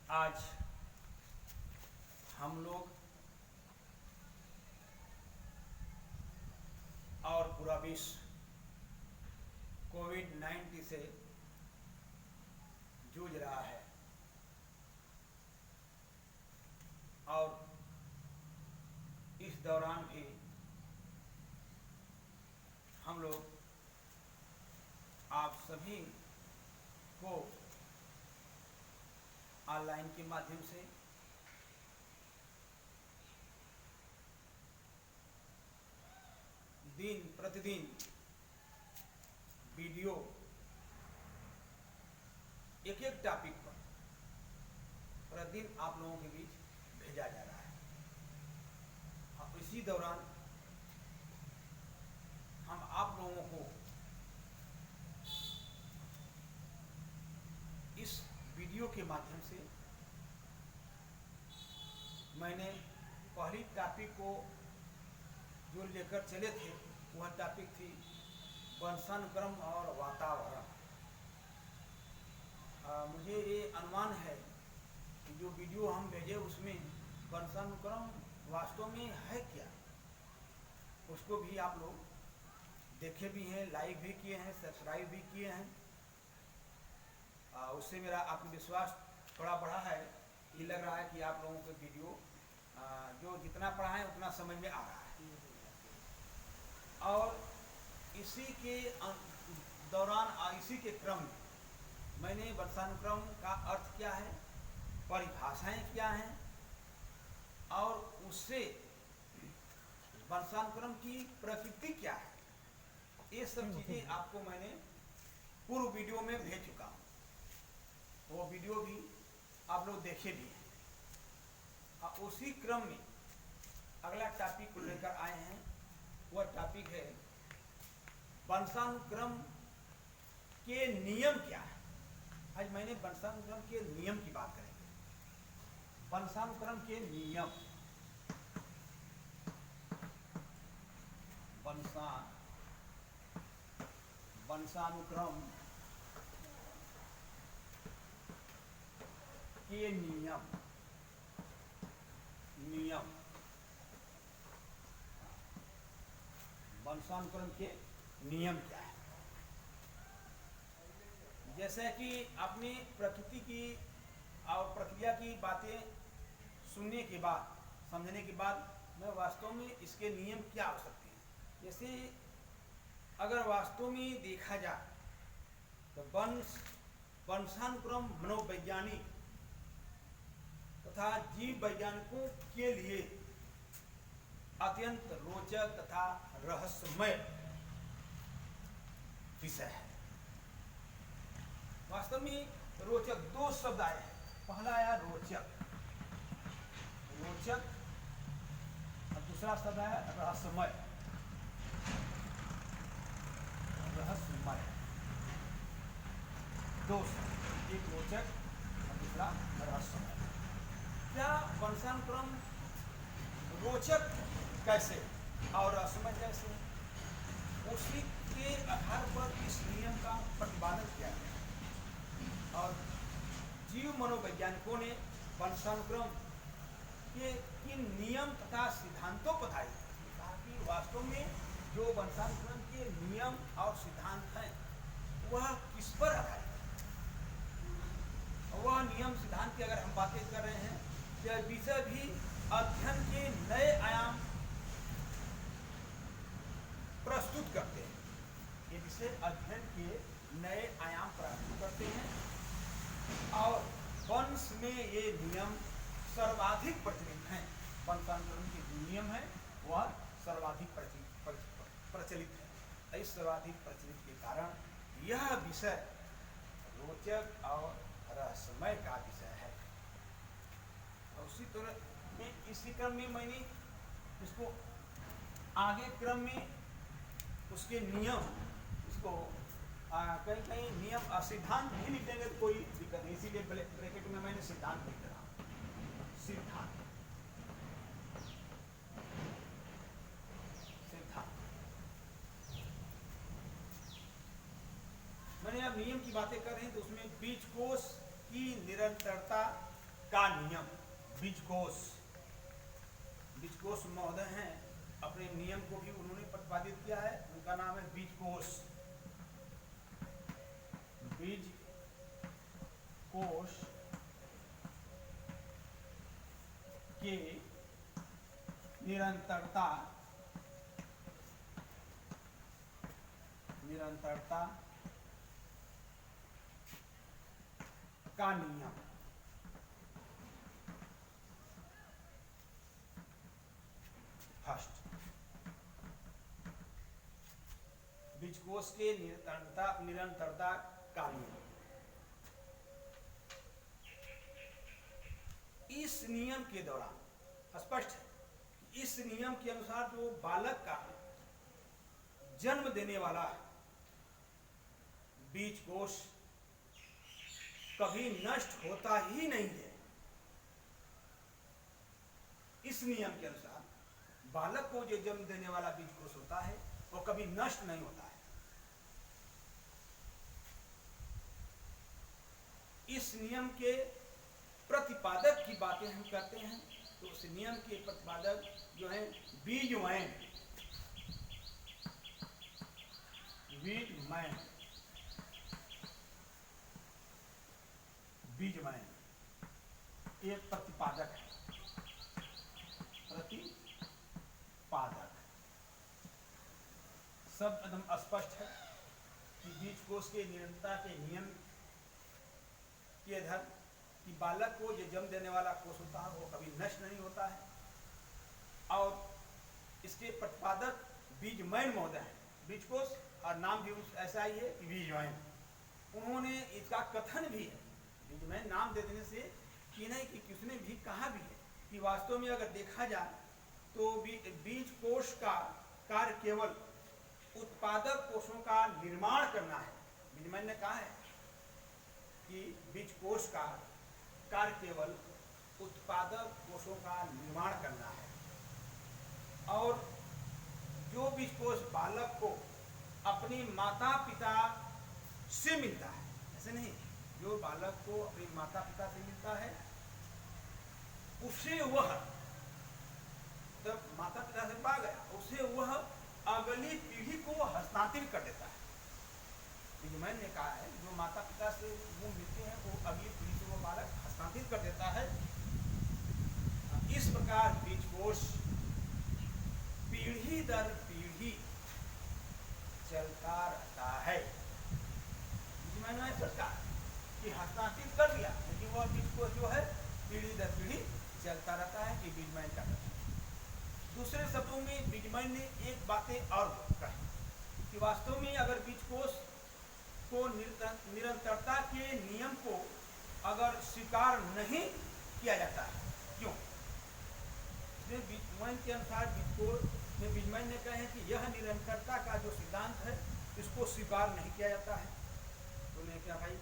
आज हम लोग और पूरा विश्व कोविड-19 से जूझ रहा है और इस दौरान भी हम लोग आप सभी को ऑनलाइन के माध्यम से दिन प्रतिदिन वीडियो एक एक टॉपिक पर प्रतिदिन आप लोगों के बीच भेजा जा रहा है। और इसी दौरान हम आप लोगों को इस वीडियो के माध्यम से मैंने पहली टॉपिक को जो लेकर चले थे वह टॉपिक थी वंशानुक्रम और वातावरण। मुझे ये अनुमान है कि जो वीडियो हम भेजे उसमें वंशानुक्रम वास्तव में है क्या, उसको भी आप लोग देखे भी हैं, लाइक भी किए हैं, सब्सक्राइब भी किए हैं। उससे मेरा आत्मविश्वास थोड़ा बढ़ा है। ये लग रहा है कि आप लोगों को वीडियो जो जितना पढ़ा है उतना समझ में आ रहा है। और इसी के दौरान इसी के क्रम में मैंने वंशानुक्रम का अर्थ क्या है, परिभाषाएं क्या हैं और उससे वंशानुक्रम की प्रकृति क्या है, ये सब चीज़ें आपको मैंने पूर्व वीडियो में भेज चुका हूँ। वो वीडियो भी आप लोग देखे भी हैं। उसी क्रम में अगला टॉपिक को लेकर आए हैं। वह टॉपिक है वंशानुक्रम के नियम क्या है। आज मैंने वंशानुक्रम के नियम की बात करेंगे। वंशानुक्रम के नियम, वंशानुक्रम के नियम वंशानुक्रम के नियम क्या है। जैसे कि अपनी प्रकृति की और प्रक्रिया की बातें सुनने के बाद, समझने के बाद मैं वास्तव में इसके नियम क्या हो सकते हैं। जैसे अगर वास्तव में देखा जाए तो वंशानुक्रम मनोवैज्ञानिक तथा जीव वैज्ञानिकों के लिए अत्यंत रोचक तथा रहस्यमय विषय है। वास्तव में रोचक दो शब्द आए हैं। पहला आया रोचक और दूसरा शब्द आया रहस्यमय। दो शब्द, एक रोचक और दूसरा रहस्यमय। क्या वंशानुक्रम रोचक कैसे और रहस्यमय कैसे, उसी के आधार पर इस नियम का प्रतिपादन किया गया। और जीव मनोवैज्ञानिकों ने वंशानुक्रम के किन नियम तथा सिद्धांतों को बताई, ताकि वास्तव में जो वंशानुक्रम के नियम और सिद्धांत हैं वह किस पर आधारित है। वह नियम सिद्धांत की अगर हम बातें कर रहे हैं, यह विषय भी अध्ययन के नए आयाम प्रस्तुत करते हैं। ये विषय अध्ययन के नए आयाम प्रस्तुत करते हैं और वंश में ये नियम सर्वाधिक प्रचलित हैं। वंशानुक्रम के जो नियम है वह सर्वाधिक प्रचलित है। इस सर्वाधिक प्रचलित के कारण यह विषय रोचक और रहस्यमय का विषय है। और उसी तरह में इसी क्रम में मैंने इसको आगे क्रम में उसके नियम, इसको कहीं कहीं नियम और सिद्धांत भी लिख देंगे तो कोई दिक्कत नहीं, इसीलिए ब्रैकेट में मैंने सिद्धांत लिख रहा हूँ। सिद्धांत मैंने अब नियम की बातें कर रहे हैं तो उसमें बीजकोश की निरंतरता का नियम बीजकोष। बीजकोष महोदय हैं, अपने नियम को भी उन्होंने प्रतिपादित किया है, उनका नाम है बीजकोष। बीजकोष के निरंतरता का नियम। फर्स्ट, बीजकोष के निरंतरता का नियम। इस नियम के दौरान स्पष्ट है, इस नियम के अनुसार जो बालक का जन्म देने वाला बीजकोष कभी नष्ट होता ही नहीं है। इस नियम के अनुसार बालक को जो जन्म देने वाला बीजकोष होता है वो कभी नष्ट नहीं होता है। इस नियम के प्रतिपादक की बातें हम करते हैं तो उस नियम के प्रतिपादक जो है बीजमैन एक प्रतिपादक है। प्रतिपादक सब एकदम स्पष्ट है कि बीजकोष के निरंतरता के नियम के आधार कि बालक को जो जन्म देने वाला कोष होता है वो कभी नष्ट नहीं होता है। और इसके प्रतिपादक बीजमैन महोदय हैं। बीजकोष और नाम भी ऐसा ही है कि बीजमैन। उन्होंने इसका कथन भी है, बीजमैन नाम दे देने से कि नहीं कि किसने भी कहा भी है कि वास्तव में अगर देखा जाए तो बीजकोष का कार्य केवल उत्पादक कोषों का निर्माण करना है। बीजमैन ने कहा है कि बीजकोष का कार्य केवल उत्पादक कोषों का निर्माण करना है। और जो बीजकोष बालक को अपनी माता पिता से मिलता है, ऐसे नहीं, जो बालक को अपने माता पिता से मिलता है उसे वह जब माता पिता से पा गया उसे वह अगली पीढ़ी को हस्तांतरित कर देता है। बीजमैन ने कहा है जो माता पिता से वो मिलते हैं वो अगली पीढ़ी से वो बालक हस्तांतरित कर देता है। इस प्रकार बीजकोष पीढ़ी दर पीढ़ी चलता रहता है। बीजमैन ने सोचा कि हस्तांतरित कर दिया लेकिन वह बीजकोष जो है पीढ़ी दर पीढ़ी चलता रहता है कि बीजमैन का कहना है। दूसरे शब्दों में बीजमैन ने एक बातें और कही कि वास्तव में अगर बीजकोष को निरंतरता के नियम को अगर स्वीकार नहीं किया जाता है, क्यों? बीजमैन के अनुसार बीजमैन ने कहे कि यह निरंतरता का जो सिद्धांत है इसको स्वीकार नहीं किया जाता है। तो उन्होंने क्या भाई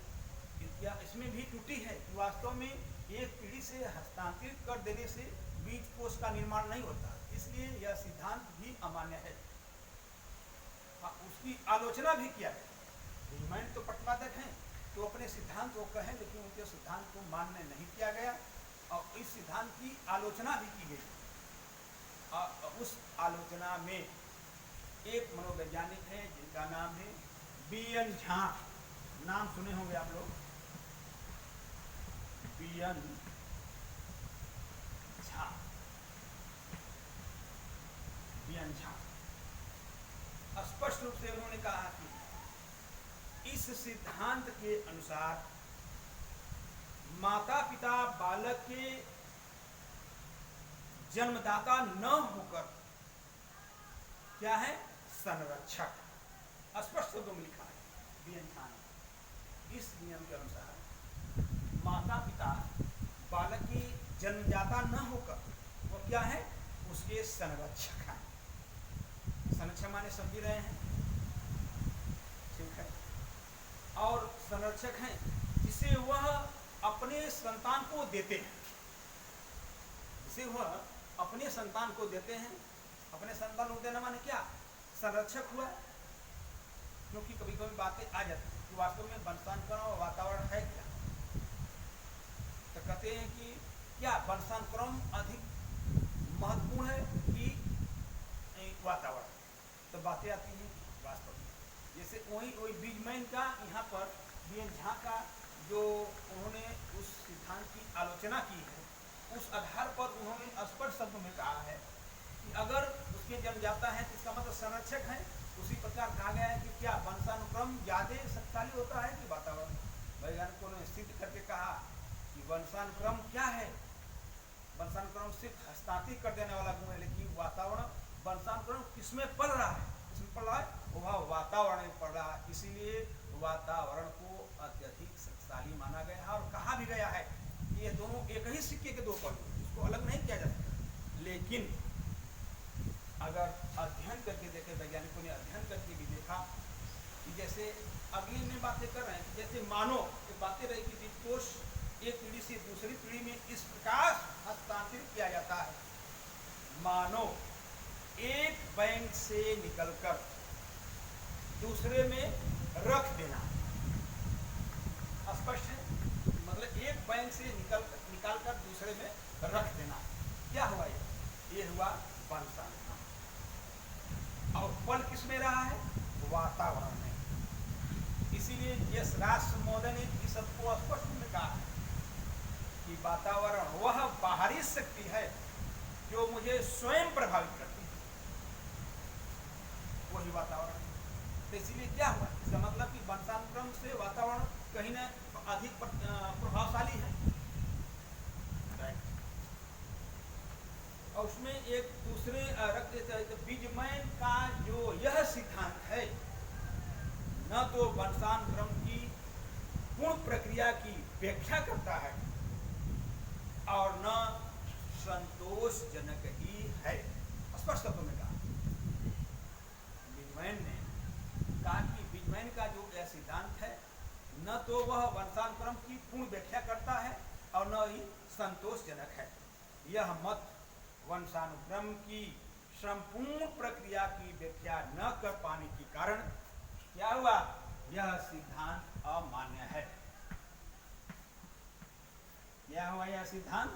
क्या इसमें भी त्रुटि है कि वास्तव में एक पीढ़ी से हस्तांतरित कर देने से बीजकोष का निर्माण नहीं होता, इसलिए यह सिद्धांत भी अमान्य है। उसकी आलोचना भी किया गया। बीजमैन तो प्रतिपादक हैं तो अपने सिद्धांत को कहें लेकिन उनके सिद्धांत को मान्य नहीं किया गया और इस सिद्धांत की आलोचना भी की गई। उस आलोचना में एक मनोवैज्ञानिक है जिनका नाम है बीएन झा। नाम सुने होंगे आप लोग, बीएन झा। बीएन झा स्पष्ट रूप से उन्होंने कहा कि इस सिद्धांत के अनुसार माता पिता बालक के जन्मदाता न होकर क्या है, संरक्षक। स्पष्ट शब्दों में लिखा है बीएन झा ने। इस नियम के अनुसार माता पिता बालक की जन्मदाता न होकर वो क्या है, उसके संरक्षक हैं। संरक्षक माने समझ रहे हैं, ठीक है। और संरक्षक हैं जिसे वह अपने संतान को देते हैं, जिसे वह अपने संतान को देते हैं। अपने संतान को देना माने क्या, संरक्षक हुआ। क्योंकि कभी कभी बातें आ जाती हैं कि वास्तव में वंशांतरण और वातावरण है क्या। तो कहते हैं कि क्या वंशानुक्रम अधिक महत्वपूर्ण है कि वातावरण? तो बातें आती हैं वास्तव में, जैसे वही बीजमैन का यहाँ पर बीएन झा का जो उन्होंने उस सिद्धांत की आलोचना की है, उस आधार पर उन्होंने स्पष्ट शब्द में कहा है कि अगर उसके जन्म जाता है तो इसका मतलब संरक्षक है। उसी प्रकार कहा गया है कि क्या वंशानुक्रम ज्यादा शक्तिशाली होता है कि वातावरण? वैज्ञानिकों ने सिद्ध करके कहा कि वंशानुक्रम क्या है, वंशानुक्रम सिर्फ हस्तांतरित कर देने वाला गुण है, लेकिन वातावरण, वंशानुक्रम किसमें पल रहा है, किसमें पल रहा है, वह वातावरण में पड़ रहा है। इसीलिए वातावरण को अत्यधिक शक्तिशाली माना गया है और कहा भी गया है कि ये दोनों एक ही सिक्के के दो पहलू हैं, इसको अलग नहीं किया जा सकता। लेकिन अगर अध्ययन करके देखे, वैज्ञानिकों ने अध्ययन करके भी देखा कि जैसे अगली में बातें कर रहे हैं, जैसे मानो ये बातें रही कि वित्तकोष एक पीढ़ी से दूसरी पीढ़ी में इस प्रकार हस्तांतरित किया जाता है, मानो एक बैंक से निकलकर दूसरे में रख देना। स्पष्ट है, मतलब एक बैंक से निकालकर दूसरे में रख देना। क्या हुआ ये हुआ वंशानुक्रम। और पल किस में रहा है? वातावरण में। इसीलिए यश राष्ट्र महोदय ने इस सबको स्पष्ट में कहा है कि वातावरण वह बाहरी शक्ति है जो मुझे स्वयं प्रभावित करती है, वही वातावरण है। तो इसीलिए क्या हुआ, इसका मतलब कि वंशानुक्रम से वातावरण कहीं न अधिक प्रभावशाली है। और उसमें एक दूसरे रख देते हैं तो बीजमैन का जो यह सिद्धांत है, न तो वंशानुक्रम की पूर्ण प्रक्रिया की व्याख्या करता है और न संतोषजनक ही है। स्पष्ट शब्दों में कहा बीजमैन ने, कहा कि बीजमैन का जो यह सिद्धांत है न तो वह वंशानुक्रम की पूर्ण व्याख्या करता है और न ही संतोषजनक है। यह मत वंशानुक्रम की संपूर्ण प्रक्रिया की व्याख्या न कर पाने के कारण क्या हुआ, यह सिद्धांत अमान्य है। क्या हुआ, यह सिद्धांत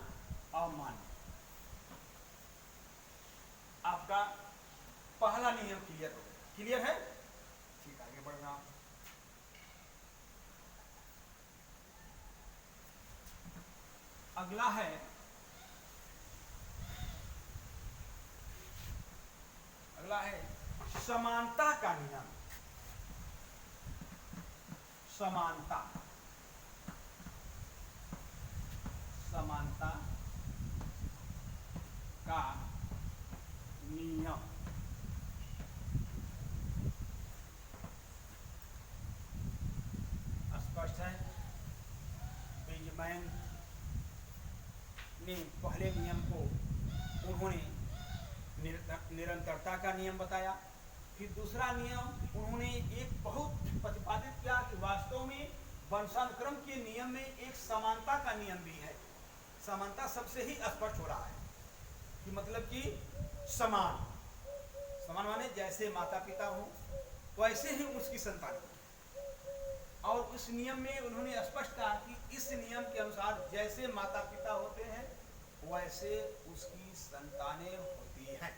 अमान्य। आपका पहला नियम क्लियर हो गया, क्लियर है? ठीक, आगे बढ़ रहा हूं। अगला है, समानता का नियम। समानता का नियम। स्पष्ट है, बीजमैन ने पहले नियम को उन्होंने निरंतरता का नियम बताया। फिर दूसरा नियम उन्होंने एक बहुत प्रतिपादित किया कि वास्तव में वंशानुक्रम के नियम में एक समानता का नियम भी है। समानता सबसे ही स्पष्ट हो रहा है कि मतलब कि समान माने जैसे माता पिता हो वैसे ही उसकी संतान हो। और उस नियम में उन्होंने स्पष्ट कहा कि इस नियम के अनुसार जैसे माता पिता होते हैं वैसे उसकी संतानें होती हैं।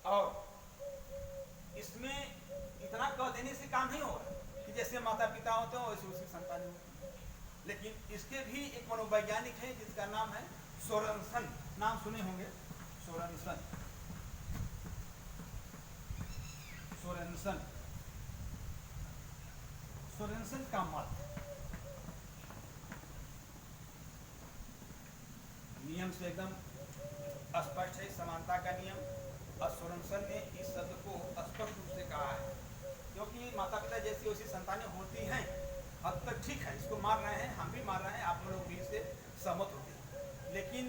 और इसमें इतना कह देने से काम नहीं होगा कि जैसे माता पिता होते हैं वैसे उसकी संतानें होती हैं, लेकिन इसके भी एक मनोवैज्ञानिक है जिसका नाम है सोरेनसन। नाम सुने होंगे, सोरेनसन। सोरेनसन का मत नियम से एकदम स्पष्ट है, समानता का नियम। और सोरेनसन ने इस शब्द को स्पष्ट रूप से कहा है, क्योंकि माता पिता जैसी वैसी संतानें होती हैं, हद तक ठीक है, इसको मान रहे हैं, हम भी मान रहे हैं, आप लोग भी इससे सहमत होते हैं। लेकिन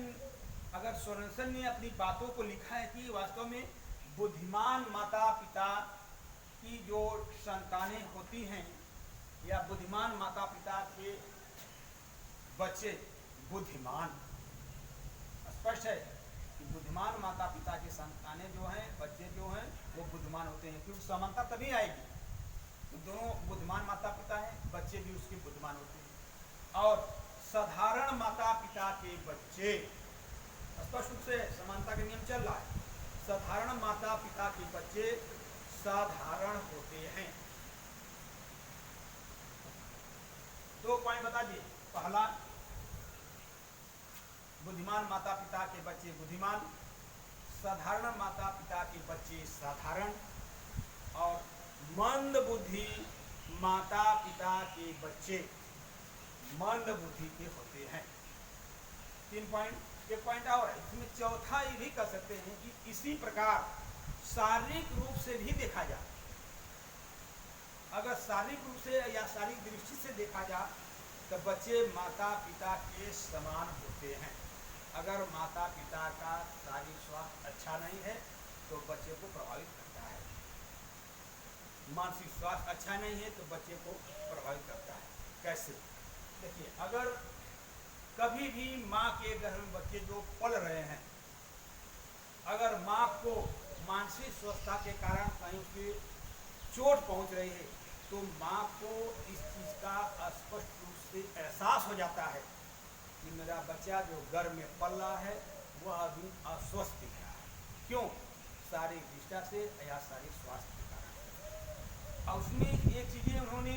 अगर सोरेनसन ने अपनी बातों को लिखा है कि वास्तव में बुद्धिमान माता पिता की जो संतानें होती हैं या बुद्धिमान माता पिता के बच्चे बुद्धिमान, स्पष्ट है कि बुद्धिमान माता पिता की संतानें जो हैं, बच्चे जो हैं वो बुद्धिमान होते हैं। क्योंकि समानता तभी आएगी तो दोनों बुद्धिमान माता पिता हैं, बच्चे भी उसके बुद्धिमान होते हैं। और साधारण माता पिता के बच्चे, स्पष्ट रूप से समानता का नियम चल रहा है। साधारण माता पिता के बच्चे साधारण होते हैं। दो पॉइंट बता दिए। पहला, बुद्धिमान माता पिता के बच्चे बुद्धिमान, साधारण माता पिता के बच्चे साधारण, और मंद बुद्धि माता पिता के बच्चे मंद बुद्धि के होते हैं। 3 पॉइंट। एक पॉइंट और है इसमें, चौथा ये भी कर सकते हैं कि इसी प्रकार शारीरिक रूप से भी देखा जाए। अगर शारीरिक रूप से या शारीरिक दृष्टि से देखा जाए तो बच्चे माता पिता के समान होते हैं। अगर माता पिता का शारीरिक स्वास्थ्य अच्छा नहीं है तो बच्चे को प्रभावित करता है, मानसिक स्वास्थ्य अच्छा नहीं है तो बच्चे को प्रभावित करता है। कैसे? देखिए, अगर कभी भी माँ के गर्भ में बच्चे जो पल रहे हैं, अगर माँ को मानसिक स्वस्थता के कारण कहीं उसकी चोट पहुँच रही है तो माँ को इस चीज़ का स्पष्ट रूप से एहसास हो जाता है कि मेरा बच्चा जो गर्भ में पल रहा है वह अभी अस्वस्थ दिख रहा है। क्यों? शारीरिक दृष्टि से या शारीरिक स्वास्थ्य के कारण। और उसमें एक चीज़ें उन्होंने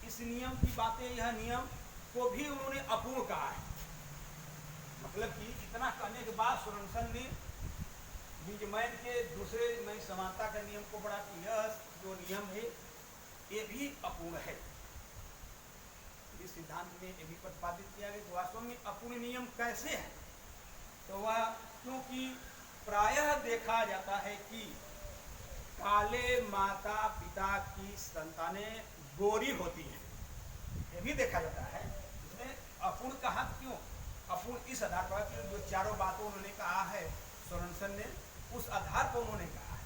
इस नियम की बातें, यह नियम को भी उन्होंने अपूर्ण कहा है। मतलब कि इतना कहने के बाद सोरेनसन ने बीजमैन के दूसरे में समानता का नियम को बढ़ा कि यह जो नियम है ये भी अपूर्ण है। इस सिद्धांत में ये भी प्रतिपादित किया गया कि वास्तव में अपूर्ण नियम कैसे है। तो वह, क्योंकि प्रायः देखा जाता है कि काले माता पिता की संतानें गोरी होती हैं, ये भी देखा जाता है। इसमें अपूर्ण कहा क्यों? अपूर्ण इस आधार पर कि जो चारों बातों उन्होंने कहा है सोरेनसन ने, उस आधार पर उन्होंने कहा है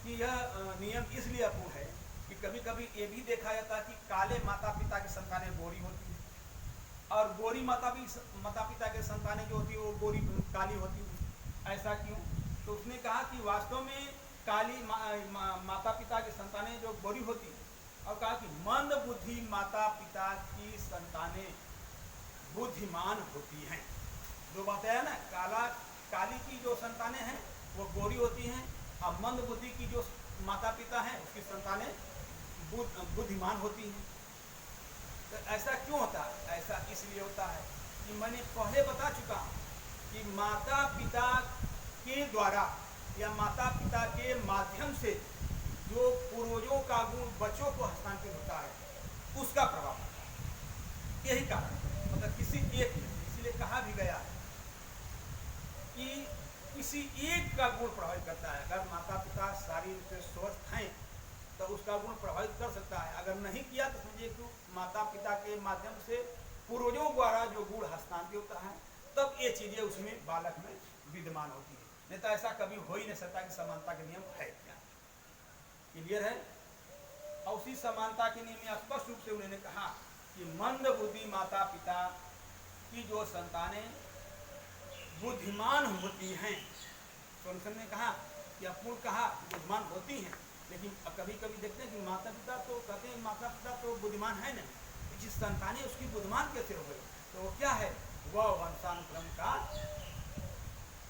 कि यह नियम इसलिए अपूर्ण है कि कभी कभी ये भी देखा जाता है कि काले माता पिता की संतानें गोरी होती हैं और गोरी माता पिता की संतानें जो होती है वो गोरी काली होती है। ऐसा क्यों? तो उसने कहा कि वास्तव में काली माता पिता की संतानें जो गोरी होती है, और कहा कि मंद बुद्धि माता पिता की संतानें बुद्धिमान होती हैं। दो बातें है ना, काली की जो संतानें हैं वो गोरी होती हैं और मंद बुद्धि की जो माता पिता हैं उसकी संतानें बुद्धिमान होती हैं। तो ऐसा क्यों होता है? ऐसा इसलिए होता है कि मैंने पहले बता चुका हूँ कि माता पिता के द्वारा या माता पिता के माध्यम से जो पूर्वजों का गुण बच्चों को हस्तांतरित होता है उसका प्रभाव होता है। यही कारण है, मतलब किसी एक में, इसलिए कहा भी गया है कि किसी एक का गुण प्रभावित करता है। अगर माता पिता शारीरिक से स्वस्थ हैं तो उसका गुण प्रभावित कर सकता है, अगर नहीं किया तो समझिए कि माता पिता के माध्यम से पूर्वजों द्वारा जो गुण हस्तांतरित होता है तब ये चीज़ें उसमें बालक में विद्यमान होती है। नहीं तो ऐसा कभी हो ही नहीं सकता कि समानता के नियम है क्या। क्लियर है? और उसी समानता के नियम में स्पष्ट रूप से उन्होंने कहा कि मंद बुद्धि माता पिता की जो संतानें बुद्धिमान होती हैं। सोरेनसन ने कहा कि अपूर्ण कहा बुद्धिमान होती हैं, लेकिन कभी कभी देखते हैं कि माता पिता तो कहते हैं माता पिता तो बुद्धिमान है नहीं, जिस संतानें उसकी बुद्धिमान कैसे हो गई? तो वो क्या है? वह वंशानुक्रम का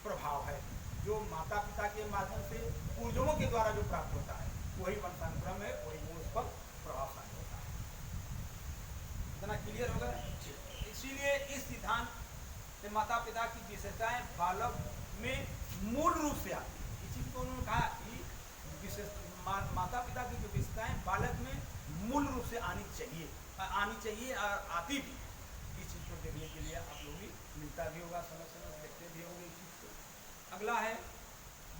प्रभाव है, जो माता पिता के माध्यम से पूर्वजों के द्वारा जो प्राप्त होता है वही वंशानुक्रम है, वही गुण उस पर प्रभावशाली होता है। इतना क्लियर होगा? इसीलिए इस सिद्धांत से माता पिता की विशेषताएं बालक में मूल रूप से आती है। इसी को उन्होंने कहा कि माता पिता की जो विशेषताएं बालक में मूल रूप से आनी चाहिए और आती भी। इस चीज़ को देखने के लिए आप लोग भी मिलता भी होगा, समय समय देखते भी होंगे इस चीज़ को। अगला है,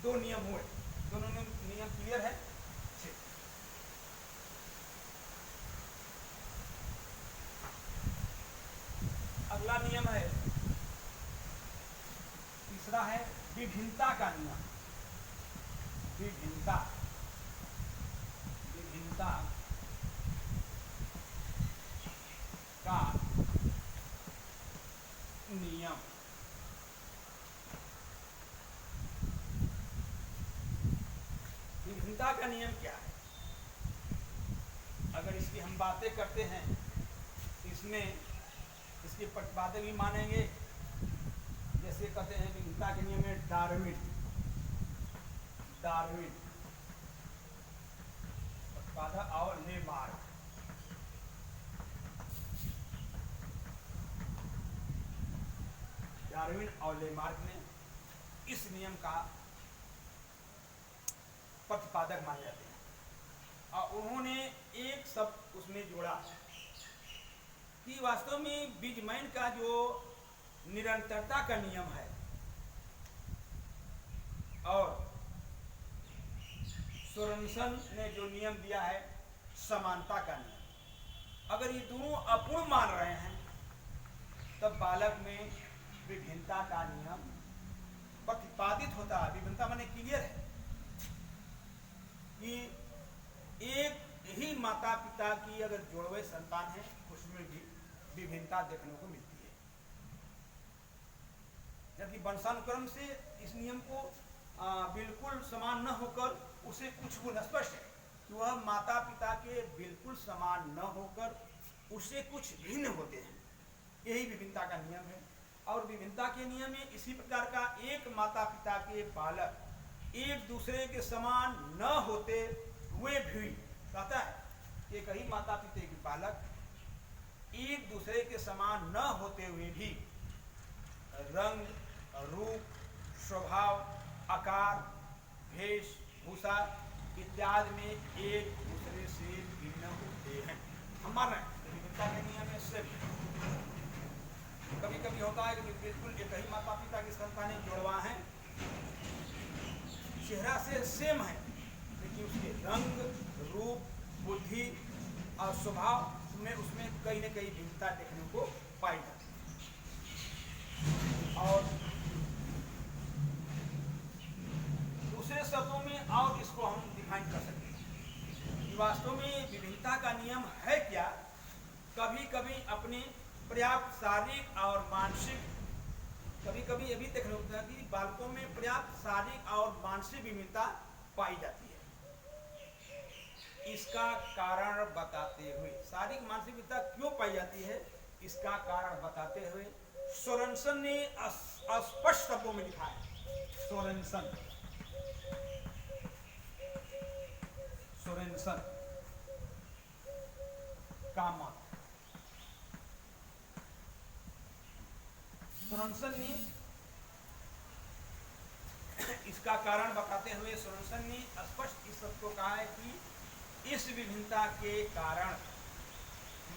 दो नियम हुए, दोनों नियम क्लियर है? अगला नियम है, तीसरा है विभिन्नता का नियम। विभिन्नता का नियम। विभिन्नता का नियम क्या है? अगर इसकी हम बातें करते हैं इसमें इसके प्रतिपादक भी मानेंगे जैसे कहते हैं विभिन्नता के नियम में डार्विन, डार्विन प्रतिपादक और लेमार्क। डार्विन और लेमार्क ने इस नियम का प्रतिपादक माने जाते हैं और उन्होंने एक शब्द उसमें जोड़ा कि वास्तव में बीजमैन का जो निरंतरता का नियम है और सोरेनसन ने जो नियम दिया है समानता का नियम, अगर ये दोनों अपूर्ण मान रहे हैं तब बालक में विभिन्नता का नियम प्रतिपादित होता है। विभिन्नता माने क्लियर है कि एक ही माता पिता की अगर जोड़वे संतान है उसमें भी विभिन्नता देखने को मिलती है, जबकि वंशानुक्रम से इस नियम को बिल्कुल समान न होकर उसे कुछ गुण स्पष्ट है कि वह माता पिता के बिल्कुल समान न होकर उससे कुछ भिन्न होते हैं। यही विभिन्नता का नियम है और विभिन्नता के नियम में इसी प्रकार का एक माता पिता के बालक एक दूसरे के समान न होते हुए भी, कहता है एक ही माता पिता के बालक एक दूसरे के समान न होते हुए भी रंग, रूप, स्वभाव, आकार, वेशभूषा इत्यादि में एक दूसरे से भिन्न होते हैं। हम मान रहे हैं विभिन्नता के नियम में से कभी कभी होता है कि बिल्कुल एक ही माता पिता की संतानें जुड़वा हैं, चेहरा से सेम है लेकिन उसके रंग, रूप, बुद्धि और स्वभाव में उसमें कहीं न कहीं भिन्नता देखने को पाई जाती है। और दूसरे शब्दों में और इसको हम डिफाइन कर सकते हैं कि वास्तव में विभिन्नता का नियम है क्या। कभी कभी अपने पर्याप्त शारीरिक और मानसिक, कभी कभी ये भी देखने को मिलता है कि बालकों में पर्याप्त शारीरिक और मानसिक विभिन्नता पाई जाती है। इसका कारण बताते हुए, शारीरिक मानसिक विभिन्नता क्यों पाई जाती है इसका कारण बताते हुए सोरेनसन ने स्पष्ट शब्दों में लिखा है। सोरेनसन का मत, सोरेनसन ने इसका कारण बताते हुए सोरेनसन ने स्पष्ट इस शब्द को कहा है कि इस विभिन्नता के कारण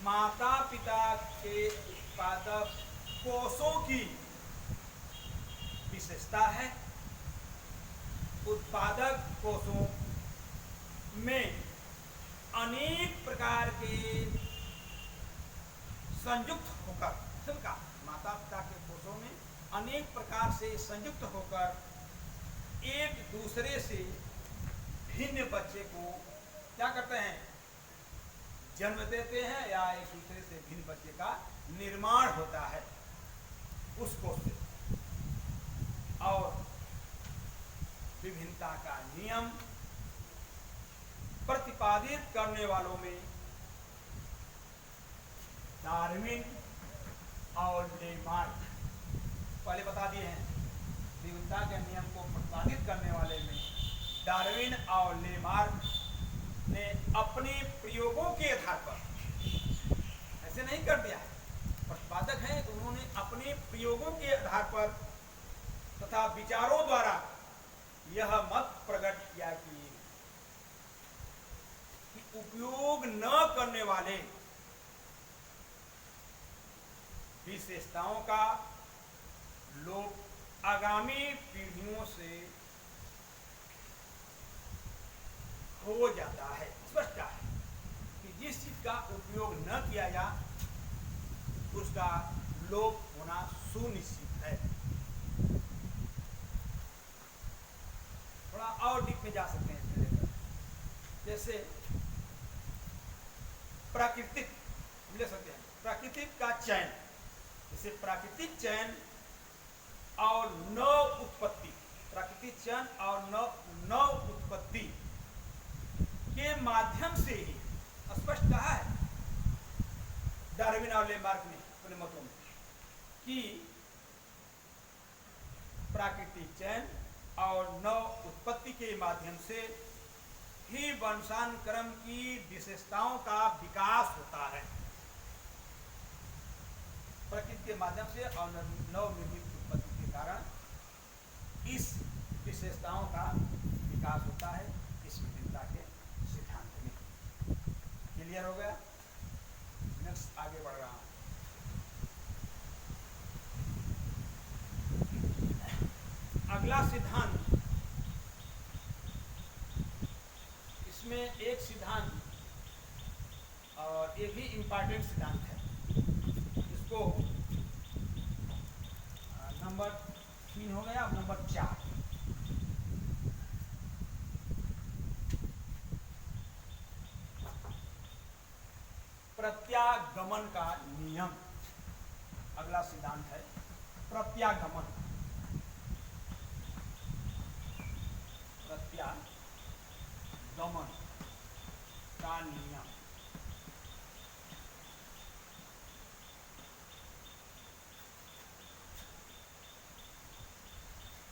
माता पिता के उत्पादक कोषों की विशेषता है। उत्पादक कोषों में अनेक प्रकार के संयुक्त होकर, सबका माता पिता के कोषों में अनेक प्रकार से संयुक्त होकर एक दूसरे से भिन्न बच्चे को क्या करते हैं, जन्म देते हैं या एक दूसरे से भिन्न बच्चे का निर्माण होता है उस कोष से। और विभिन्नता का नियम प्रतिपादित करने वालों में डार्विन और लेमार्क पहले बता दिए हैं। विभिन्नता के नियम को प्रतिपादित करने वाले में डार्विन और लेमार्क ने अपने प्रयोगों के आधार पर, ऐसे नहीं कर दिया, प्रतिपादक हैं तो उन्होंने अपने प्रयोगों के आधार पर तथा विचारों द्वारा यह मत प्रकट किया कि उपयोग न करने वाले विशेषताओं का लोप आगामी पीढ़ियों से हो जाता है। स्पष्ट है कि जिस चीज का उपयोग न किया जा उसका लोप होना सुनिश्चित है। थोड़ा और डीप में जा सकते हैं इसमें लेकर, जैसे प्राकृतिक ले सकते हैं, प्राकृतिक का चयन, जैसे प्राकृतिक चयन और नव उत्पत्ति, प्राकृतिक चयन और नव उत्पत्ति के माध्यम से ही स्पष्ट कहा है डार्विन और लेमार्क ने अपने मतों में कि प्राकृतिक चयन और नव उत्पत्ति के माध्यम से ही वंशानुक्रम की विशेषताओं का विकास होता है। प्रकृति के माध्यम से और नव निर्मित उत्पत्ति के कारण इस विशेषताओं का विकास होता है इस विभिन्नता के सिद्धांत में। क्लियर हो गया? नेक्स्ट आगे बढ़ रहा हूं। अगला सिद्धांत, इसमें एक सिद्धांत और ये भी इंपॉर्टेंट सिद्धांत है, इसको नंबर 3 हो गया। अब नंबर 4, प्रत्यागमन का नियम। अगला सिद्धांत है प्रत्यागमन। प्रत्यागमन का नियम।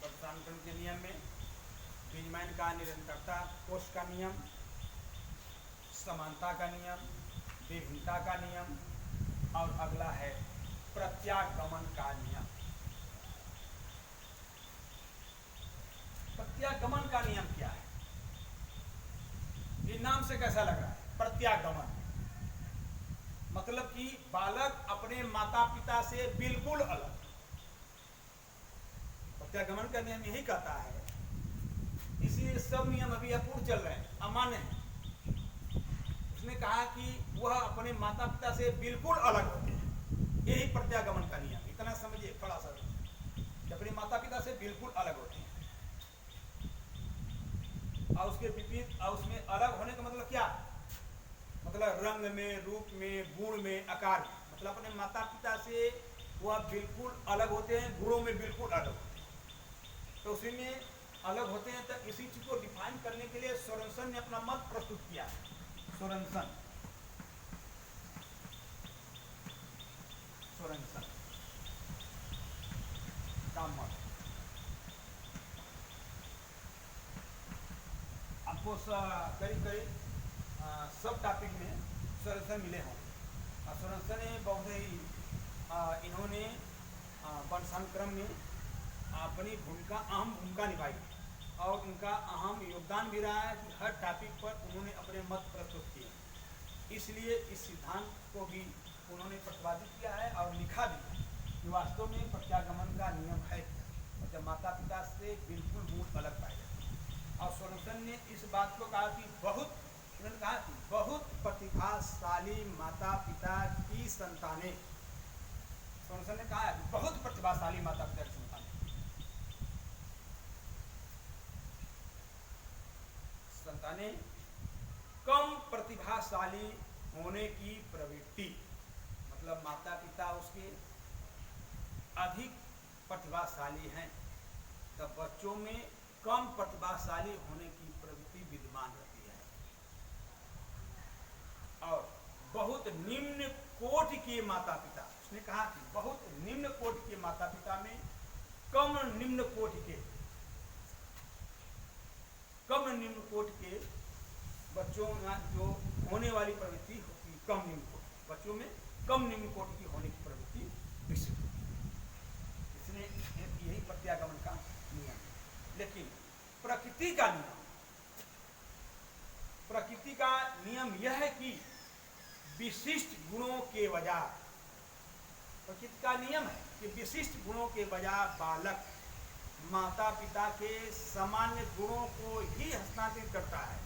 वंशानुक्रम के नियम में बीजमैन का निरंतरता कोष का नियम, समानता का नियम, विभिन्नता का नियम और अगला है प्रत्यागमन का नियम। प्रत्यागमन का नियम क्या है? ये नाम से कैसा लग रहा है? प्रत्यागमन मतलब कि बालक अपने माता पिता से बिल्कुल अलग। प्रत्यागमन का नियम यही कहता है, इसीलिए सब नियम अभी अपूर्ण चल रहे हैं, अमान्य है। उसने कहा कि वह अपने माता पिता से बिल्कुल अलग होते हैं, यही प्रत्यागमन का नियम। इतना समझिए थोड़ा सा, अपने माता पिता से बिल्कुल अलग होते हैं। और उसके विपरीत, और उसमें अलग होने का मतलब क्या? मतलब रंग में, रूप में, गुण में, आकार में, मतलब अपने माता पिता से वह बिल्कुल अलग होते हैं, गुणों में बिल्कुल अलग होते हैं। तो उसी में अलग होते हैं। तो इसी चीज को डिफाइन करने के लिए सोरेनसन ने अपना मत प्रस्तुत किया है। सोरेनसन का मत आपको करीब करीब सब टॉपिक में सोरेनसन मिले हों। सोरेनसन ने बहुत ही इन्होंने वंशानुक्रम में अपनी भूमिका, अहम भूमिका निभाई और उनका अहम योगदान भी रहा है कि हर टॉपिक पर उन्होंने अपने मत प्रस्तुत किए। इसलिए इस सिद्धांत को भी उन्होंने प्रतिपादित किया है और लिखा भी है कि वास्तव में प्रत्यागमन का नियम है क्या, मतलब माता पिता से बिल्कुल गुण अलग पाए जाते हैं। और सोरेनसन ने इस बात को कहा कि उन्होंने कहा कि बहुत प्रतिभाशाली माता पिता की संतानें, सोरेनसन ने कहा कि बहुत प्रतिभाशाली माता पिता की संतानें कम प्रतिभाशाली होने की प्रवृत्ति, मतलब माता पिता उसके अधिक प्रतिभाशाली हैं, तब बच्चों में कम प्रतिभाशाली होने की प्रवृत्ति विद्यमान रहती है। और बहुत निम्न कोटि के माता पिता, उसने कहा कि बहुत निम्न कोटि के माता पिता में कम निम्न कोटि के बच्चों में जो होने वाली प्रवृत्ति होती है, कम निम्न कोटि बच्चों में कम निम्न कोटि की होने की प्रवृत्ति विकसित होती है। इसलिए यही प्रत्यागमन का नियम है। लेकिन प्रकृति का नियम यह है कि विशिष्ट गुणों के बजाय, प्रकृति का नियम है कि विशिष्ट गुणों के बजाय बालक माता पिता के सामान्य गुणों को ही हस्तांतरित करता है,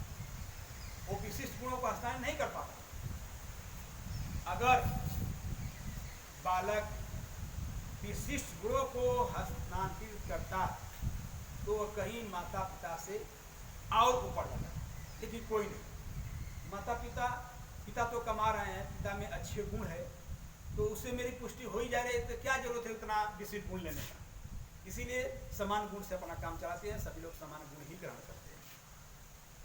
वो विशिष्ट गुणों को हस्तांतरित नहीं कर पाता। अगर बालक विशिष्ट गुणों को हस्तांतरित करता तो वह कहीं माता पिता से और ऊपर जाता, लेकिन कोई नहीं। माता पिता तो कमा रहे हैं, पिता में अच्छे गुण है, तो उससे मेरी पुष्टि हो ही जा रही है, तो क्या जरूरत है उतना विशिष्ट गुण लेने का। इसीलिए समान गुण से अपना काम चलाते हैं, सभी लोग समान गुण ही ग्रहण करते हैं।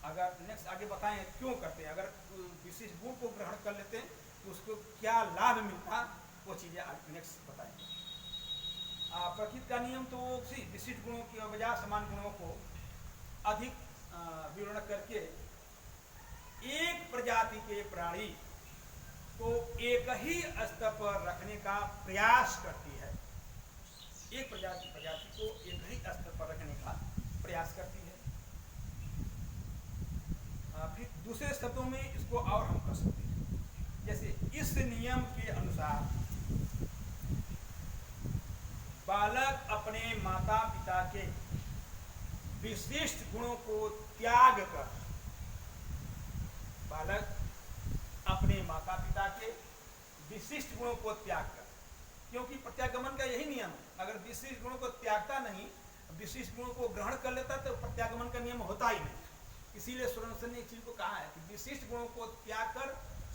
अगर नेक्स्ट आगे बताएं क्यों करते हैं, अगर विशिष्ट गुण को ग्रहण कर लेते हैं तो उसको क्या लाभ मिलता, वो चीज़ें नेक्स्ट बताएंगे। प्रकृति का नियम तो उसी विशिष्ट गुणों की बजाय समान गुणों को अधिक विवरण करके एक प्रजाति के प्राणी को एक ही स्तर पर रखने का प्रयास करती है। एक प्रजाति को एक ही स्तर पर रखने का प्रयास करती है। फिर दूसरे शब्दों में इसको और हम कर सकते हैं, जैसे इस नियम के अनुसार बालक अपने माता पिता के विशिष्ट गुणों को त्याग कर, बालक अपने माता पिता के विशिष्ट गुणों को त्याग कर, क्योंकि प्रत्यागमन का यही नियम है। अगर विशिष्ट गुणों को त्यागता नहीं, विशिष्ट गुणों को ग्रहण कर लेता तो प्रत्यागमन का नियम होता ही नहीं। इसीलिए सुरनसन ने एक चीज को कहा है कि विशिष्ट गुणों को त्याग कर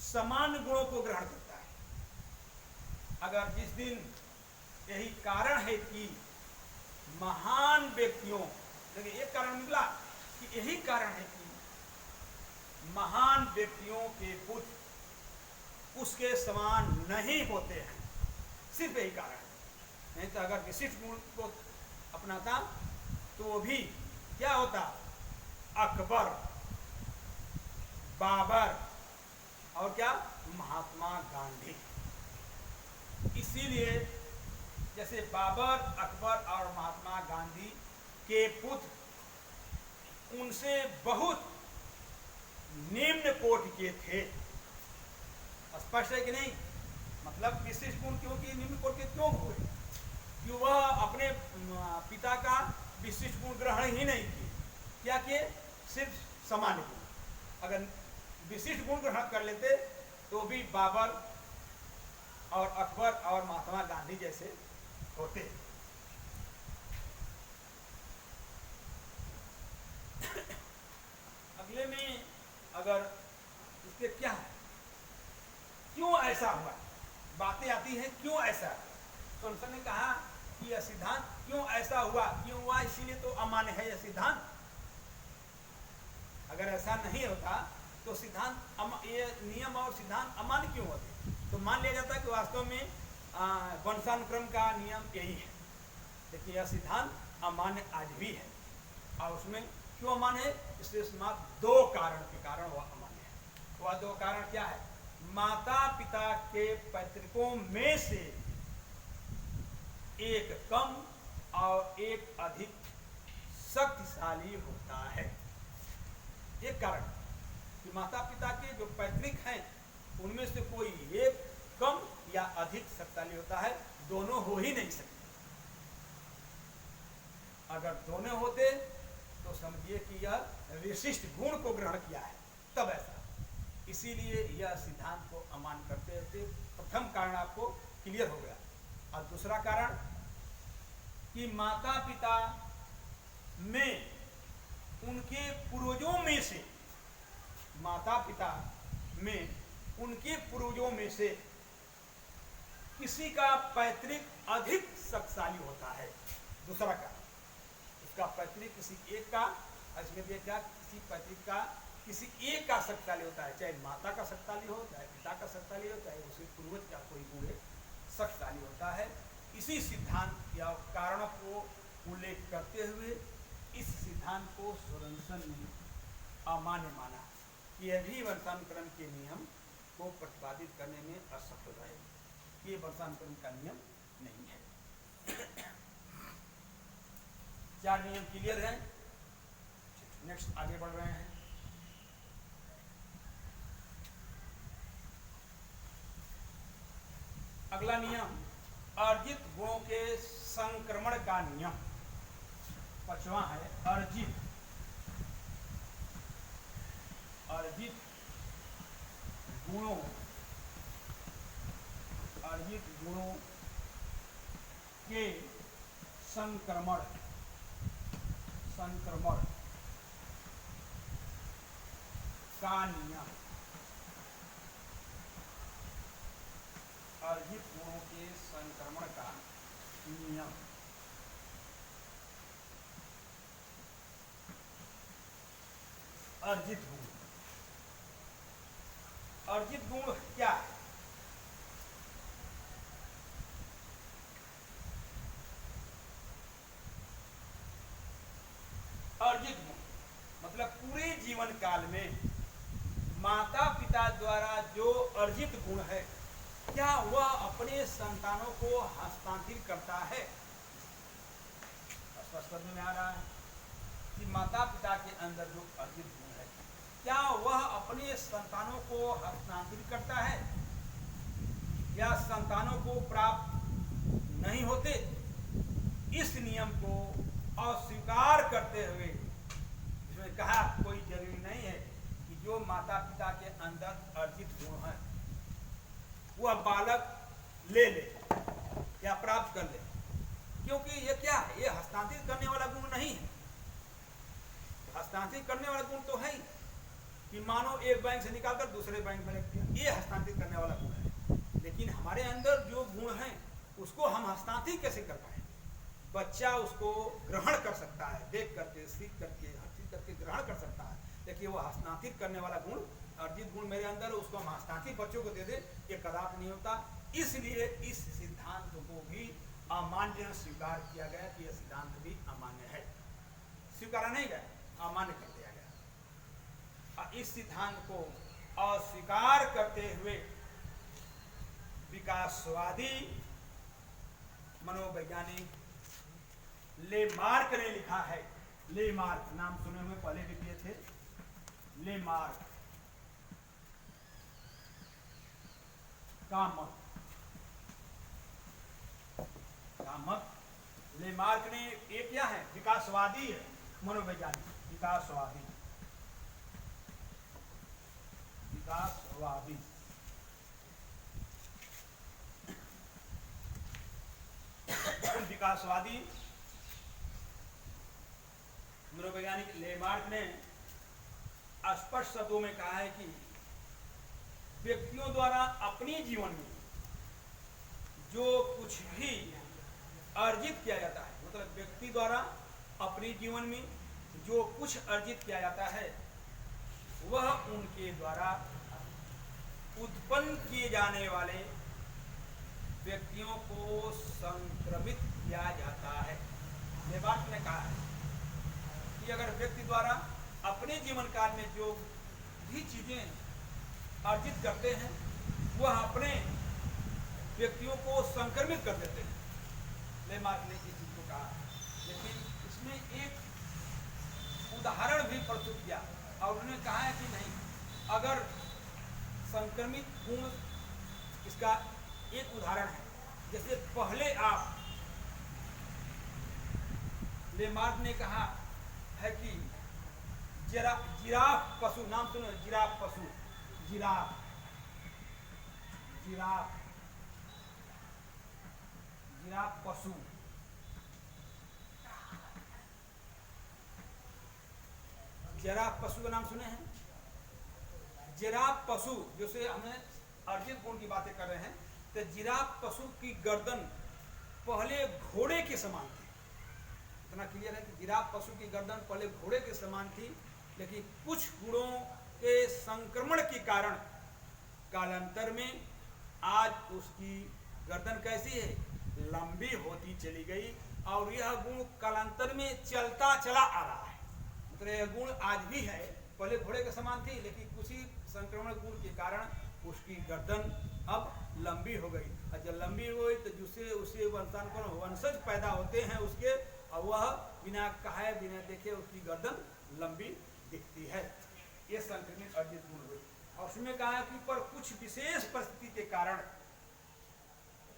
समान गुणों को ग्रहण करता है। अगर जिस दिन यही कारण है कि महान व्यक्तियों, देखिए एक कारण निकला कि यही कारण है कि महान व्यक्तियों के पुत्र उसके समान नहीं होते हैं, सिर्फ यही कारण है। नहीं तो अगर विशिष्ट गुण को अपनाता तो भी क्या होता, अकबर, बाबर और क्या महात्मा गांधी। इसीलिए जैसे बाबर, अकबर और महात्मा गांधी के पुत्र उनसे बहुत निम्न कोटि के थे। स्पष्ट है कि नहीं? मतलब विशिष्ट गुण क्योंकि निम्न कोटि के क्यों हुए? कि वह अपने पिता का विशिष्ट गुण ग्रहण ही नहीं किए, क्या किए? सिर्फ सामान्य गुण। अगर विशिष्ट गुण ग्रहण कर लेते तो भी बाबर और अकबर और महात्मा गांधी जैसे होते। अगले में अगर इसके क्या है, क्यों ऐसा हुआ, बातें आती हैं क्यों ऐसा। सुरनसन ने कहा कि यह सिद्धांत क्यों ऐसा हुआ, क्यों हुआ, इसीलिए तो अमान्य है यह सिद्धांत। अगर ऐसा नहीं होता तो सिद्धांत, ये नियम और सिद्धांत अमान्य क्यों होते? तो मान लिया जाता है कि वास्तव में वंशानुक्रम का नियम यही है, लेकिन यह सिद्धांत अमान्य आज भी है। और उसमें क्यों अमान्य है? इसलिए मात्र दो कारण के कारण वह अमान्य है। वह दो कारण क्या है? माता पिता के पैतृकों में से एक कम और एक अधिक शक्तिशाली होता है। एक कारण कि माता पिता के जो पैतृक हैं उनमें से कोई एक कम या अधिक शक्तिशाली होता है, दोनों हो ही नहीं सकते। अगर दोनों होते तो समझिए कि यह विशिष्ट गुण को ग्रहण किया है, तब ऐसा। इसीलिए यह सिद्धांत को अमान्य करते हुए प्रथम कारण आपको क्लियर हो गया। और दूसरा कारण कि माता पिता में उनके पूर्वजों में से, माता पिता में उनके पूर्वजों में से किसी का पैतृक अधिक शक्तिशाली होता है। दूसरा कारण, उसका पैतृक किसी एक का, इसमें देखा किसी पैतृक का किसी एक का शक्तिशाली होता है, चाहे माता का शक्तिशाली हो, चाहे पिता का शक्तिशाली हो, चाहे उसी पूर्वज का कोई गुण शक्तिशाली होता है। इसी सिद्धांत या कारण को उल्लेख करते हुए इस सिद्धांत को सुरनसन ने अमान्य माना। यह भी वंशानुक्रम के नियम को प्रतिपादित करने में असफल रहे। ये वंशानुक्रम का नियम नहीं है। चार नियम क्लियर हैं। नेक्स्ट आगे बढ़ रहे हैं। अगला नियम अर्जित गुणों के संक्रमण का नियम। पांचवा है अर्जित गुणों के संक्रमण का नियम। अर्जित गुणों के संक्रमण का नियम। अर्जित गुण क्या है? अर्जित गुण मतलब पूरे जीवन काल में माता पिता द्वारा जो अर्जित गुण है क्या वह अपने संतानों को हस्तांतरित करता है? स्पष्ट समझ में आ रहा है कि माता पिता के अंदर जो अर्जित गुण है क्या वह अपने संतानों को हस्तांतरित करता है या संतानों को प्राप्त नहीं होते? इस नियम को अस्वीकार करते हुए इसमें कहा कोई जरूरी नहीं है कि जो माता पिता के अंदर अर्जित गुण है वह बालक ले ले या प्राप्त कर ले, क्योंकि ये क्या है, ये हस्तांतरित करने वाला गुण नहीं है। हस्तांतरित करने वाला गुण तो है ही कि मानो एक बैंक से निकालकर दूसरे बैंक में रख दिया, ये हस्तांतरित करने वाला गुण है। लेकिन हमारे अंदर जो गुण है उसको हम हस्तांतरित कैसे कर पाए? बच्चा उसको ग्रहण कर सकता है, देख करके सीख करके हर चीज करके ग्रहण कर सकता है, लेकिन वो हस्तांतरित करने वाला गुण अर्जित गुण मेरे अंदर उसको हम हस्तांतरित बच्चों को दे दे ये कदापि नहीं होता। इसलिए इस सिद्धांत को भी अमान्य स्वीकार किया गया कि यह सिद्धांत भी अमान्य है, स्वीकारा नहीं गया, अमान्य कर दिया गया। इस सिद्धांत को अस्वीकार करते हुए विकासवादी मनोवैज्ञानिक लेमार्क ने लिखा है। लेमार्क नाम सुने हुए पहले भी किए थे। लेमार्क का मत लेमार्क ने एक क्या है, विकासवादी है मनोवैज्ञानिक, विकासवादी विकासवादी मनोवैज्ञानिक लेमार्क ने स्पष्ट शब्दों में कहा है कि व्यक्तियों द्वारा अपने जीवन में जो कुछ भी अर्जित किया जाता है, मतलब व्यक्ति द्वारा अपने जीवन में जो कुछ अर्जित किया जाता है वह उनके द्वारा उत्पन्न किए जाने वाले व्यक्तियों को संक्रमित किया जाता है। लेमार्क ने कहा है कि अगर व्यक्ति द्वारा अपने जीवन काल में जो भी चीजें अर्जित करते हैं वह अपने व्यक्तियों को संक्रमित कर देते हैं। लेमार्क ने इस चीज को कहा, लेकिन इसमें एक उदाहरण भी प्रस्तुत किया और उन्होंने कहा है कि नहीं, अगर संक्रमित गुण इसका एक उदाहरण है, जैसे पहले आप लेमार्क ने कहा है कि जिराफ पशु, नाम सुनो, जिराफ पशु, जिराफ पशु जिराफ पशु का नाम सुने हैं? जिराफ पशु जैसे हमें अर्जित गुण की बातें कर रहे हैं तो जिराफ पशु की गर्दन पहले घोड़े के समान थी। इतना क्लियर है कि जिराफ पशु की गर्दन पहले घोड़े के समान थी, लेकिन कुछ गुणों के संक्रमण के कारण कालांतर में आज उसकी गर्दन कैसी है, लंबी होती चली गई और यह गुण कालांतर में चलता चला आ रहा है। मतलब यह गुण आज भी है, पहले घोड़े के समान थी लेकिन कुछ ही संक्रमण गुण के कारण उसकी गर्दन अब लंबी हो गई, और जब लंबी हो गई तो जिससे उसे वंशज पैदा होते हैं उसके, और वह बिना कहे बिना देखे उसकी गर्दन लंबी दिखती है। ये संक्रमित अर्जित गुण हुई। और उसमें कहा कि पर कुछ विशेष परिस्थिति के कारण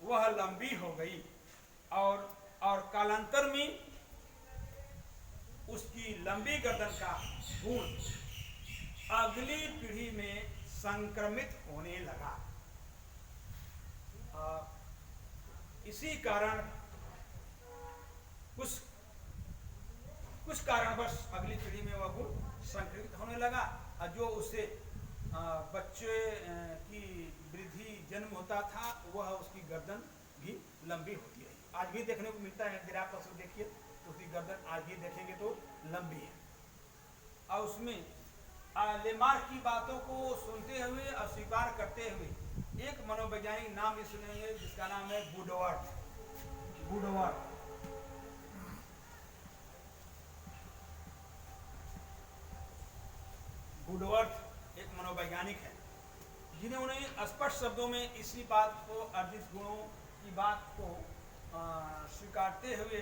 वह लंबी हो गई और कालांतर में उसकी लंबी गर्दन का गुण अगली पीढ़ी में संक्रमित होने लगा। इसी कारण कुछ कारणवश अगली पीढ़ी में वह गुण संक्रमित होने लगा, और जो उससे बच्चे की वृद्धि जन्म होता था वह उसकी गर्दन भी लंबी होती है। आज भी देखने को मिलता है, जिराफ पशु देखिए तो उसकी गर्दन आज भी देखेंगे तो लंबी है। और उसमें लेमार्क की बातों को सुनते हुए और स्वीकार करते हुए एक मनोवैज्ञानिक नाम भी सुनेंगे जिसका नाम है वुडवर्थ। वुडवर्थ एक मनोवैज्ञानिक है जिन्होंने स्पष्ट शब्दों में इसी बात को, अर्जित गुणों की बात को स्वीकारते हुए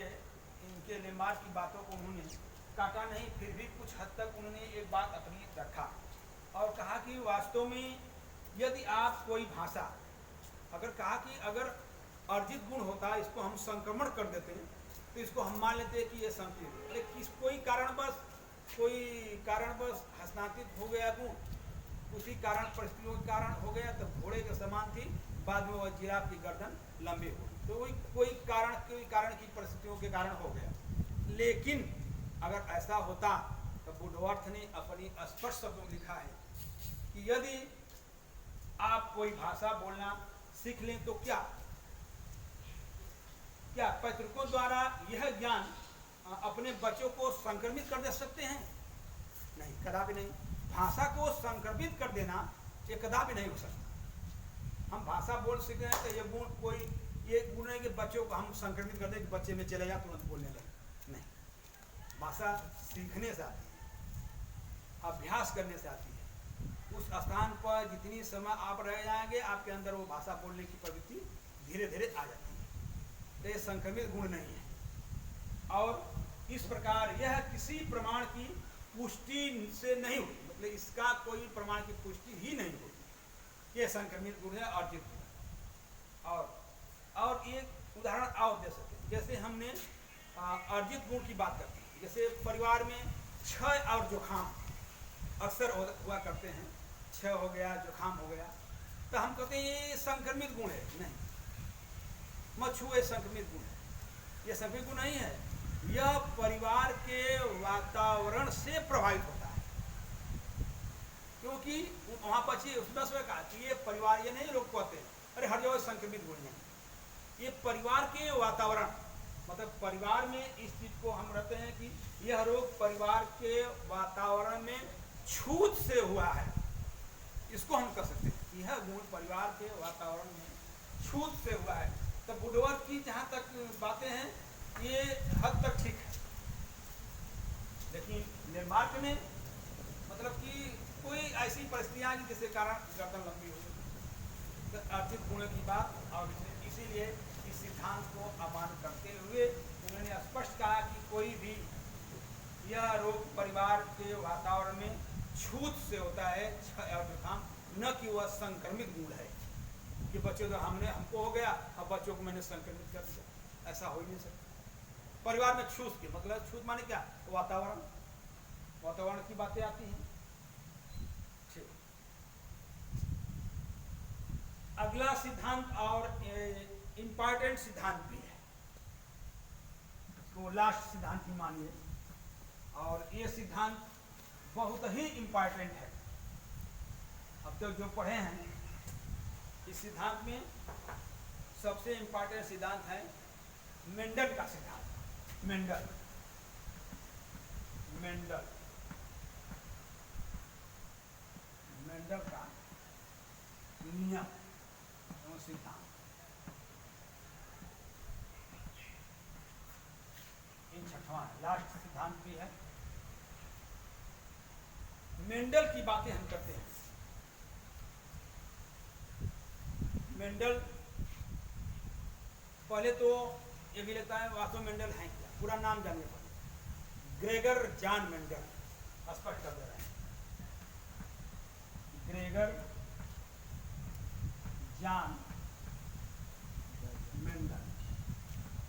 इनके लेमार्क की बातों को उन्होंने काटा नहीं, फिर भी कुछ हद तक उन्होंने एक बात अपनी रखा और कहा कि वास्तव में यदि आप कोई भाषा, अगर अर्जित गुण होता, इसको हम संक्रमण कर देते हैं तो इसको हम मान लेते हैं कि ये संकीर्ण, लेकिन कोई कारणवश हस्तांतरित हो गया गुण, उसी कारण परिस्थितियों के कारण हो गया, तो घोड़े के समान थी, बाद में वह जिराफ की गर्दन लंबी हो, तो कोई कारण की परिस्थितियों के कारण हो गया। लेकिन अगर ऐसा होता तो वुडवर्थ ने अपनी स्पष्ट शब्दों में लिखा है कि यदि आप कोई भाषा बोलना सीख लें तो क्या पैतृकों द्वारा यह ज्ञान अपने बच्चों को संक्रमित कर दे सकते हैं? नहीं, कदापि नहीं। भाषा को संक्रमित कर देना ये कदापि नहीं हो सकता। हम भाषा बोल सीख रहे हैं तो ये गुण है कि बच्चों को हम संक्रमित कर दें कि बच्चे में चले जा तुरंत बोलने लगे, नहीं। भाषा सीखने से आती है, अभ्यास करने से आती है। उस स्थान पर जितनी समय आप रह जाएंगे आपके अंदर वो भाषा बोलने की प्रवृत्ति धीरे धीरे आ जाती है, तो ये संक्रमित गुण नहीं है। और इस प्रकार यह किसी प्रमाण की पुष्टि से नहीं होती, मतलब इसका कोई प्रमाण की पुष्टि ही नहीं होती, ये संक्रमित गुण है, अर्जित गुण। और एक उदाहरण और दे सकते हैं, जैसे हमने अर्जित गुण की बात करते हैं, जैसे परिवार में क्षय और जुखाम अक्सर हुआ करते हैं, क्षय हो गया, जुखाम हो गया, तो हम कहते हैं ये संक्रमित गुण है। नहीं, मत छुए, संक्रमित गुण है, यह संक्रमित गुण नहीं है, यह परिवार के वातावरण से प्रभावित होता है। क्योंकि वहाँ पर उसमें कहा कि ये परिवार, ये नहीं लोग कहते अरे हर जगह संक्रमित गुण नहीं, ये परिवार के वातावरण, मतलब परिवार में इस चीज को हम रहते हैं कि यह रोग परिवार के वातावरण में छूत से हुआ है, इसको हम कह सकते हैं। यह गुण परिवार के वातावरण में छूत से हुआ है। तो वुडवर्थ की जहाँ तक बातें हैं ये हद तक ठीक है, लेकिन लेमार्क में मतलब कि कोई ऐसी परिस्थितियाँ जिसके कारण गर्दन लंबी हो गई, तो अर्जित गुण की बात, और इसीलिए इस सिद्धांत को अमान्य करते हुए उन्होंने स्पष्ट कहा कि कोई भी यह रोग परिवार के वातावरण में छूत से होता है, क्षय और जुखाम, न कि वह संक्रमित गुण है कि बच्चों तो हमको हो गया अब बच्चों को मैंने संक्रमित कर दिया, ऐसा हो ही नहीं सकता। परिवार में छूत की मतलब, छूत माने क्या, वातावरण की बातें आती हैं। ठीक, अगला सिद्धांत और इम्पॉर्टेंट सिद्धांत भी है, तो लास्ट सिद्धांत ही मानिए, और ये सिद्धांत बहुत ही इम्पॉर्टेंट है। अब तक जो पढ़े हैं इस सिद्धांत में सबसे इम्पॉर्टेंट सिद्धांत है मेंडल का सिद्धांत। मेंडल का नियम और सिद्धांत, इन छठवां लास्ट सिद्धांत भी है। मेंडल की बातें हम करते हैं। मेंडल पहले तो ये भी लगता है वास्तव मेंडल है क्या, पूरा नाम जानने पड़े। ग्रेगर जॉन मेंडल, स्पष्ट कर दे रहे हैं, ग्रेगर जॉन मेंडल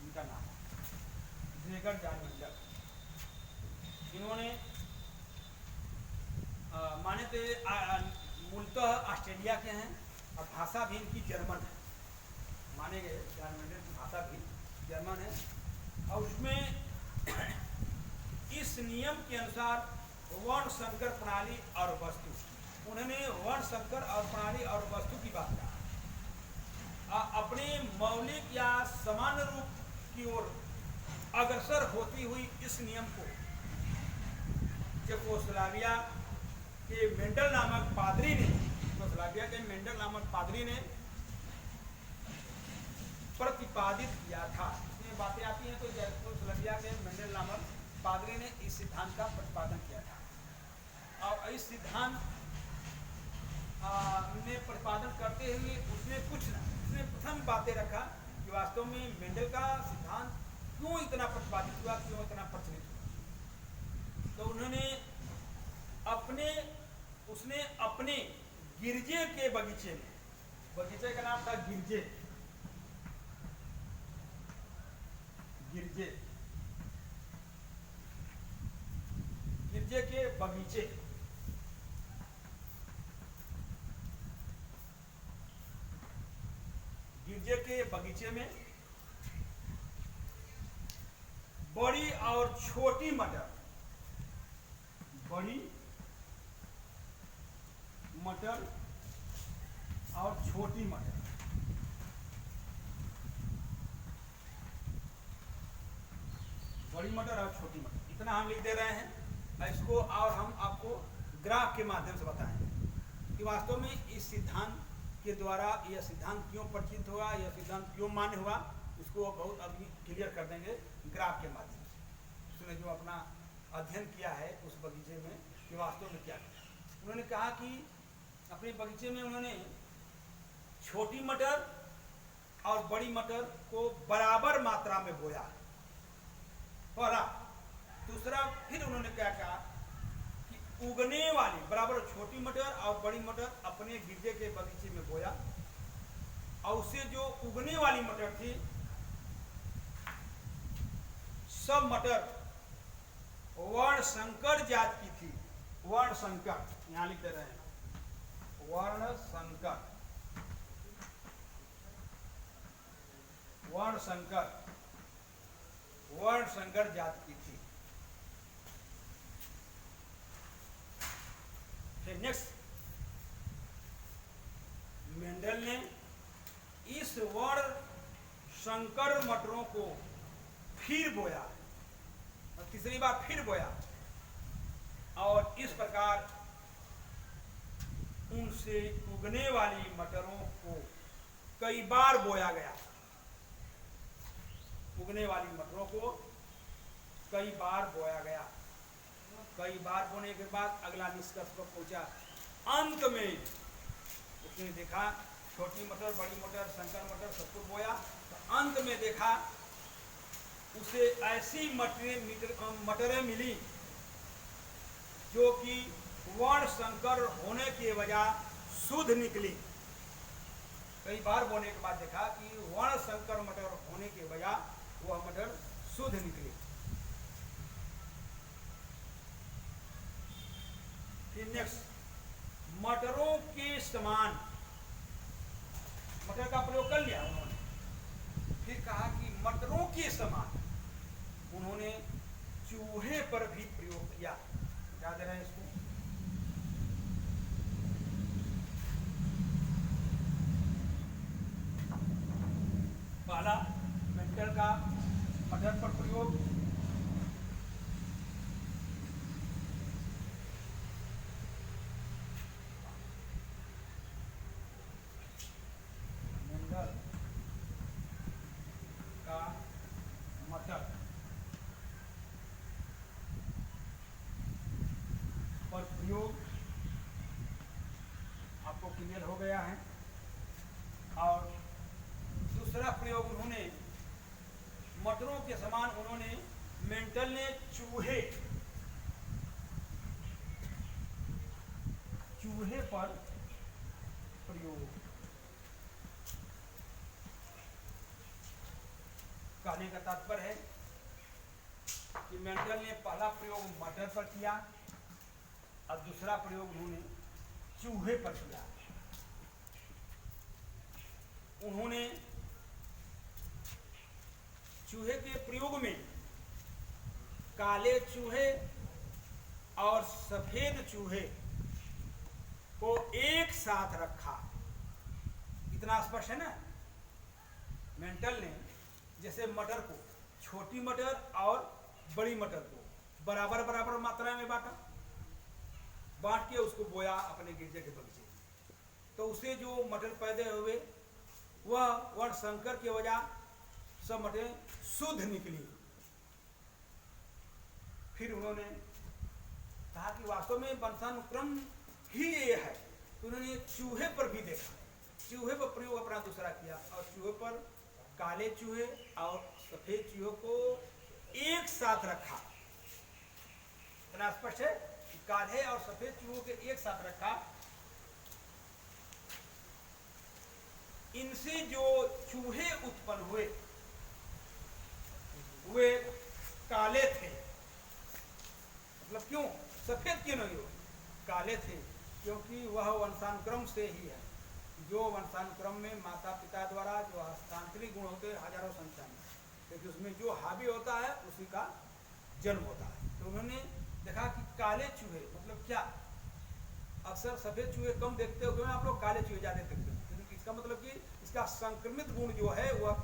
इनका नाम है, ग्रेगर जॉन मेंडल। इन्होंने माने तो मूलतः ऑस्ट्रेलिया के हैं और भाषा भी इनकी जर्मन है, माने गए जॉन मेंडल की भाषा भी जर्मन है। और उसमें इस नियम के अनुसार वर्ण संकर प्रणाली और वस्तु, उन्होंने वर्ण संकर और प्रणाली और वस्तु की बात कहा। अपने मौलिक या सामान्य रूप की ओर अग्रसर होती हुई इस नियम को चेकोस्लोवाकिया के मेंडल नामक पादरी ने, चेकोस्लोवाकिया के मेंडल नामक पादरी ने प्रतिपादित किया था। इसमें बातें आती हैं तो चेकोस्लोवाकिया के मेंडल नामक पादरी ने इस सिद्धांत का प्रतिपादन किया था। और इस सिद्धांत ने प्रतिपादन करते हुए उसने प्रथम बातें रखा कि वास्तव में मेंडल का सिद्धांत क्यों इतना प्रतिपादित हुआ, क्यों इतना प्रचलित हुआ। तो उसने अपने गिरजे के बगीचे में, बगीचे का नाम था गिरजे, गिरजे के बगीचे, गिरजे के बगीचे में बड़ी और छोटी मटर, बड़ी मटर और छोटी मटर, बड़ी मटर और छोटी मटर, इतना हम लिख दे रहे हैं। इसको और हम आपको ग्राफ के माध्यम से बताएंगे कि वास्तव में इस सिद्धांत के द्वारा यह सिद्धांत क्यों प्रचलित हुआ, यह सिद्धांत क्यों मान्य हुआ, इसको बहुत अभी क्लियर कर देंगे ग्राफ के माध्यम से। उसने जो अपना अध्ययन किया है उस बगीचे में कि वास्तव में क्या किया। उन्होंने कहा कि अपने बगीचे में उन्होंने छोटी मटर और बड़ी मटर को बराबर मात्रा में बोया। पहला। दूसरा, फिर उन्होंने क्या कहा कि उगने वाली बराबर छोटी मटर और बड़ी मटर अपने गिरजे के बगीचे में बोया, और उससे जो उगने वाली मटर थी, सब मटर वर्ण संकर जात की थी। वर्ण संकर, यहां लिख दे रहे हैं, वर्ण संकर, वर्ण संकर, वर्ण संकर जात की थी। फिर नेक्स्ट, मेंडल ने इस वर्ण संकर मटरों को फिर बोया, और तीसरी बार फिर बोया, और इस प्रकार उनसे उगने वाली मटरों को कई बार बोया गया। उगने वाली मटरों को कई बार बोया गया। कई बार बोने के बाद अगला निष्कर्ष पर पहुंचा। अंत में उसने देखा छोटी मटर, बड़ी मटर, संकर मटर सबको बोया, तो अंत में देखा उसे ऐसी मटरें मिली जो कि वर्ण संकर होने की वजह शुद्ध निकली। कई बार बोने के बाद देखा कि वर्ण संकर मटर होने की वजह वह मटर शुद्ध निकली। फिर नेक्स्ट, मटरों के समान, मटर का प्रयोग कर लिया उन्होंने। फिर कहा कि मटरों के समान उन्होंने चूहे पर भी प्रयोग किया। क्या दे रहे हैं इसको, पहला मेंडल का मटर पर प्रयोग, मेंडल का मटर पर प्रयोग आपको क्लियर हो गया है। और दूसरा प्रयोग उन्होंने मटरों के समान, उन्होंने मेंडल ने चूहे पर प्रयोग, कहने का तात्पर्य है कि मेंडल ने पहला प्रयोग मटर पर किया और दूसरा प्रयोग उन्होंने चूहे पर किया। उन्होंने चूहे के प्रयोग में काले चूहे और सफेद चूहे को एक साथ रखा। इतना स्पष्ट है ना। मेंडल ने जैसे मटर को, छोटी मटर और बड़ी मटर को बराबर बराबर मात्रा में बांटा, बांट के उसको बोया अपने गिरजे के बगीचे। तो उसे जो मटर पैदा हुए वह वर्ण संकर की वजह सब मटर शुद्ध निकली। फिर उन्होंने कहा कि वास्तव में वंशानुक्रम ही ये है। तो उन्होंने चूहे पर भी देखा, चूहे पर प्रयोग अपना दूसरा किया और चूहे पर काले चूहे और सफेद चूहे को एक साथ रखा। इतना स्पष्ट है कि काले और सफेद चूहों के एक साथ रखा। इनसे जो चूहे उत्पन्न हुए वे काले थे। मतलब क्यों? सफेद क्यों नहीं हुए? काले थे क्योंकि वह वंशानुक्रम से ही है। जो वंशानुक्रम में माता पिता द्वारा जो हस्तांतरित गुण होते हैं हजारों संख्या में, क्योंकि उसमें जो हावी होता है उसी का जन्म होता है। तो उन्होंने देखा कि काले चूहे मतलब क्या, अक्सर सफेद चूहे कम देखते हो, आप लोग काले चूहे ज्यादा देखते हो। इसका मतलब कि इसका संक्रमित गुण जो है वह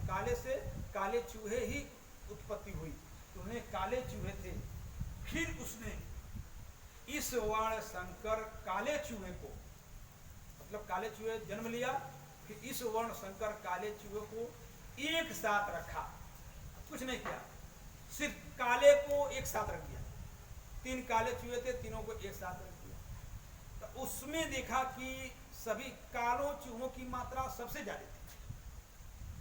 काले से काले चूहे ही उत्पत्ति हुई। तो उन्हें काले चूहे थे। फिर उसने इस वर्ण संकर काले चूहे को, मतलब काले चूहे जन्म लिया, फिर इस वर्ण संकर काले चूहे को एक साथ रखा। कुछ नहीं किया, सिर्फ काले को एक साथ रख दिया। 3 काले चूहे थे, तीनों को एक साथ रख दिया। तो उसमें देखा कि सभी कालों चूहों की मात्रा सबसे ज्यादा थी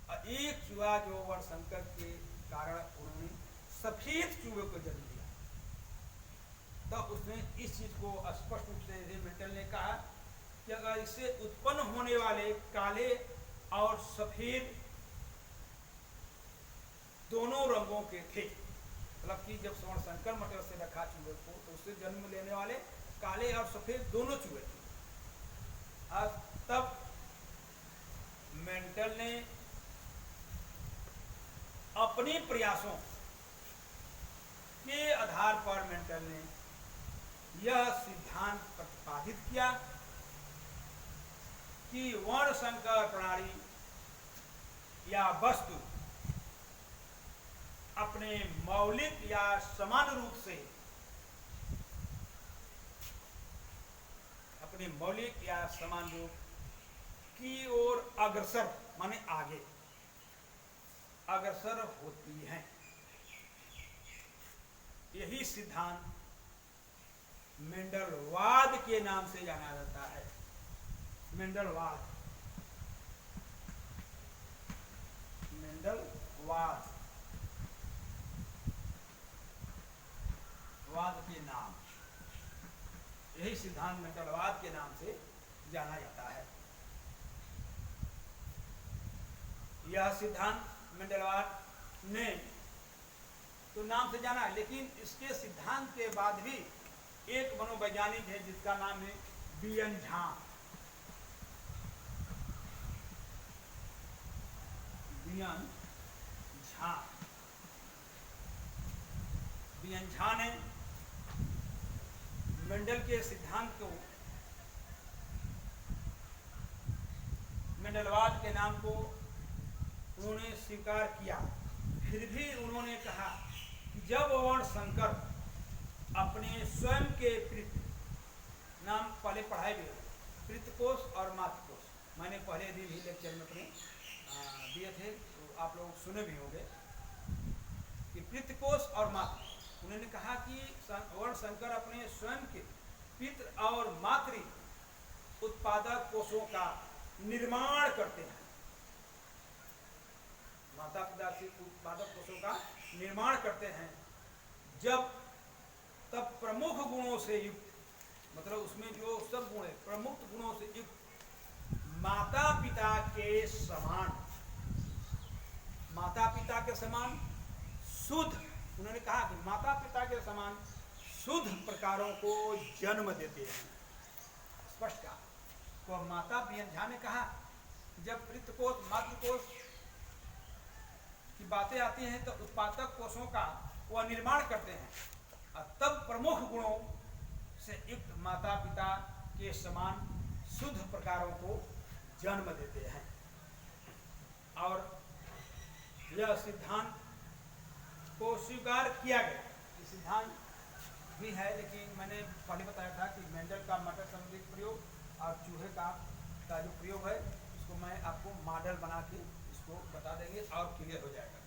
और एक चूहा जो वर्ण संकर के कारण उन्होंने सफेद चूहे को जन्म दिया। तो उसने इस चीज को स्पष्ट रूप से मेंटल ने कहा कि अगर इससे उत्पन्न होने वाले काले और सफेद दोनों रंगों के थे, मतलब कि जब स्वर्ण संकर मटर से रखा चूहे को तो उससे जन्म लेने वाले काले और सफेद दोनों चूहे थे। अब तब मेंटल ने अपने प्रयासों के आधार पर मेंटल ने यह सिद्धांत प्रतिपादित किया कि वर्ण संकर प्रणाली या वस्तु अपने मौलिक या समान रूप से अपने मौलिक या समान रूप की ओर अग्रसर माने आगे अग्रसर होती हैं। यही सिद्धांत मेंडलवाद के नाम से जाना जाता है। मेंडलवाद, मेंडलवाद वाद के नाम, यही सिद्धांत मेंडलवाद के नाम से जाना जाता है। यह सिद्धांत मेंडलवाद ने तो नाम से जाना, लेकिन इसके सिद्धांत के बाद भी एक मनोवैज्ञानिक है जिसका नाम है BN Jha. BN Jha, BN Jha ने मेंडल के सिद्धांत को, मेंडलवाद के नाम को उन्होंने स्वीकार किया। फिर भी उन्होंने कहा कि जब वर्ण संकर अपने स्वयं के पितृ नाम पहले पढ़ाए गए, पितृकोश और मातृकोश, मैंने पहले दिन ही लेक्चर में अपने दिए थे तो आप लोग सुने भी होंगे कि पितृकोश और मातृ। उन्होंने कहा कि वर्ण संकर अपने स्वयं के पितृ और मातृ उत्पादक कोषों का निर्माण करते हैं। माता पिता से उत्पादक कोषों का निर्माण करते हैं जब तब प्रमुख गुणों से युक्त, मतलब उसमें जो सब गुण है प्रमुख गुणों से युक्त माता पिता के समान, माता पिता के समान शुद्ध, उन्होंने कहा कि माता पिता के समान शुद्ध प्रकारों को जन्म देते हैं। स्पष्ट कहा। तो माता बीएन झा ने कहा जब पितृकोश मातृकोश की बातें आती हैं तो उत्पादक कोषों का वह निर्माण करते हैं और तब प्रमुख गुणों से युक्त माता पिता के समान शुद्ध प्रकारों को जन्म देते हैं। और यह सिद्धांत को स्वीकार किया गया। ये सिद्धांत भी है, लेकिन मैंने पहले बताया था कि मेंडल का मटर संबंधित प्रयोग और चूहे का जो प्रयोग है उसको मैं आपको मॉडल बना के इसको बता देंगे और क्लियर हो जाएगा।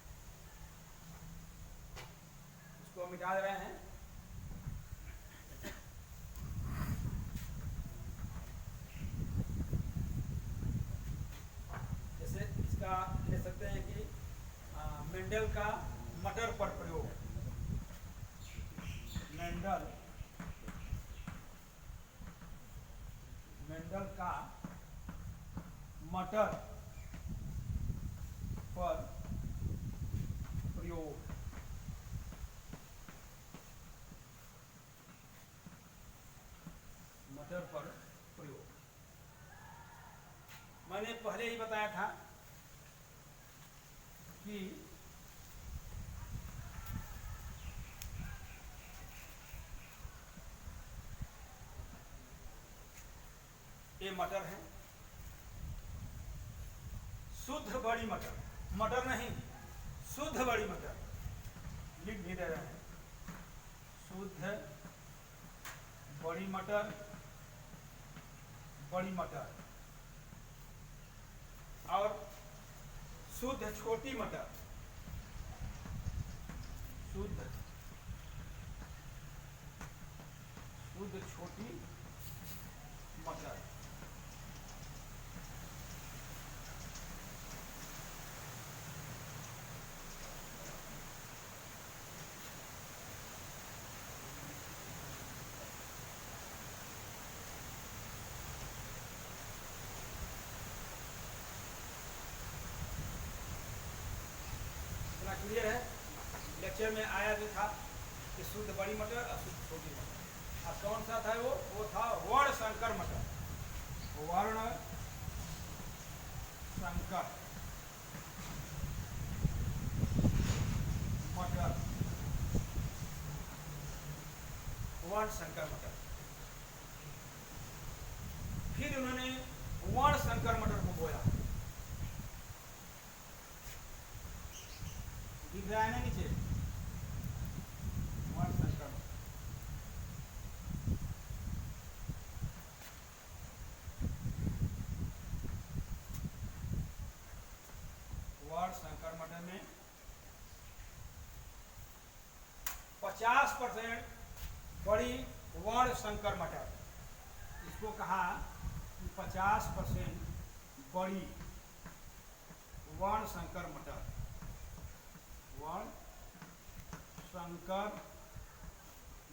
इसको मिटा रहे हैं। मेंडल का मटर पर प्रयोग, मेंडल का मटर पर प्रयोग। मटर पर प्रयोग मैंने पहले ही बताया था कि ये मटर है, शुद्ध बड़ी मटर, मटर नहीं शुद्ध बड़ी मटर, लिख भी दे रहे हैं, शुद्ध बड़ी मटर, बड़ी मटर और शुद्ध छोटी मटर, शुद्ध छोटी मटर। क्लियर है? लेक्चर में आया भी था कि शुद्ध बड़ी मटर और शुद्ध छोटी मटर। अब कौन सा था वो था वर्ण संकर मटर, वर्ण संकर मटर, वर्ण संकर मटर। फिर उन्होंने वर्ण संकर मटर को बोया, दिख रहा है ना नीचे, वर्ण संकर मटर। वर्ण संकर मटर में 50% बड़ी वर्ण संकर मटर, इसको कहा 50% बड़ी वर्ण संकर मटर, वर्ण संकर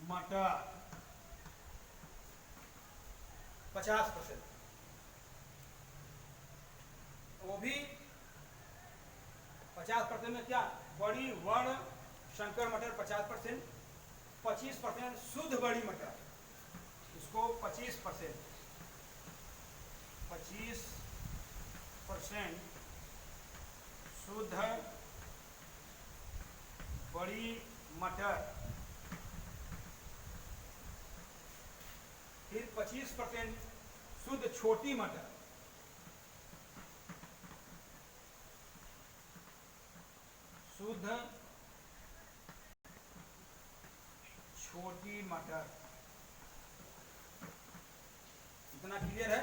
मटर 50%। वो भी 50% में क्या, बड़ी वर्ण संकर मटर 50%, 25% शुद्ध बड़ी मटर, इसको 25% शुद्ध बड़ी मटर, फिर 25% शुद्ध छोटी मटर, शुद्ध छोटी मटर। इतना क्लियर है?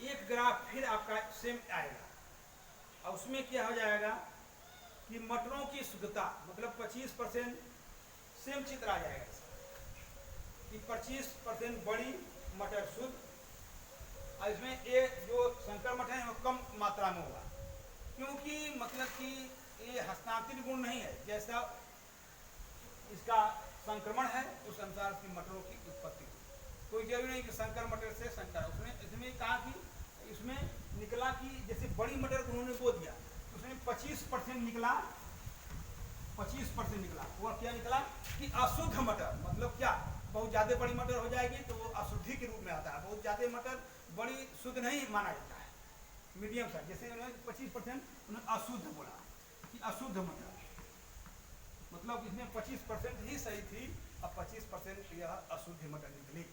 एक ग्राफ फिर आपका सेम आएगा और उसमें क्या हो जाएगा कि मटरों की शुद्धता, मतलब 25% सेम चित्र आ जाएगा कि 25% बड़ी मटर शुद्ध, और इसमें ये जो संकर मटर है वो कम मात्रा में होगा, क्योंकि मतलब कि ये हस्तांतरित गुण नहीं है, जैसा इसका संक्रमण है उस अनुसार की मटरों की उत्पत्ति। कोई जरूरी नहीं कि संकर मटर से संकर, उसने इसमें कहा कि इसमें निकला कि जैसे बड़ी मटर उन्होंने बो दिया, उसमें 25% निकला, 25% निकला। वो क्या निकला कि अशुद्ध मटर, मतलब क्या, बहुत ज़्यादा बड़ी मटर हो जाएगी तो वो अशुद्धि के रूप में आता है, बहुत ज़्यादा मटर बड़ी शुद्ध नहीं माना जाता है, मीडियम साइज। जैसे उन्होंने 25% उन्होंने अशुद्ध बोला कि अशुद्ध मटर, मतलब इसमें 25% ही सही थी और 25% यह अशुद्ध मटर निकली,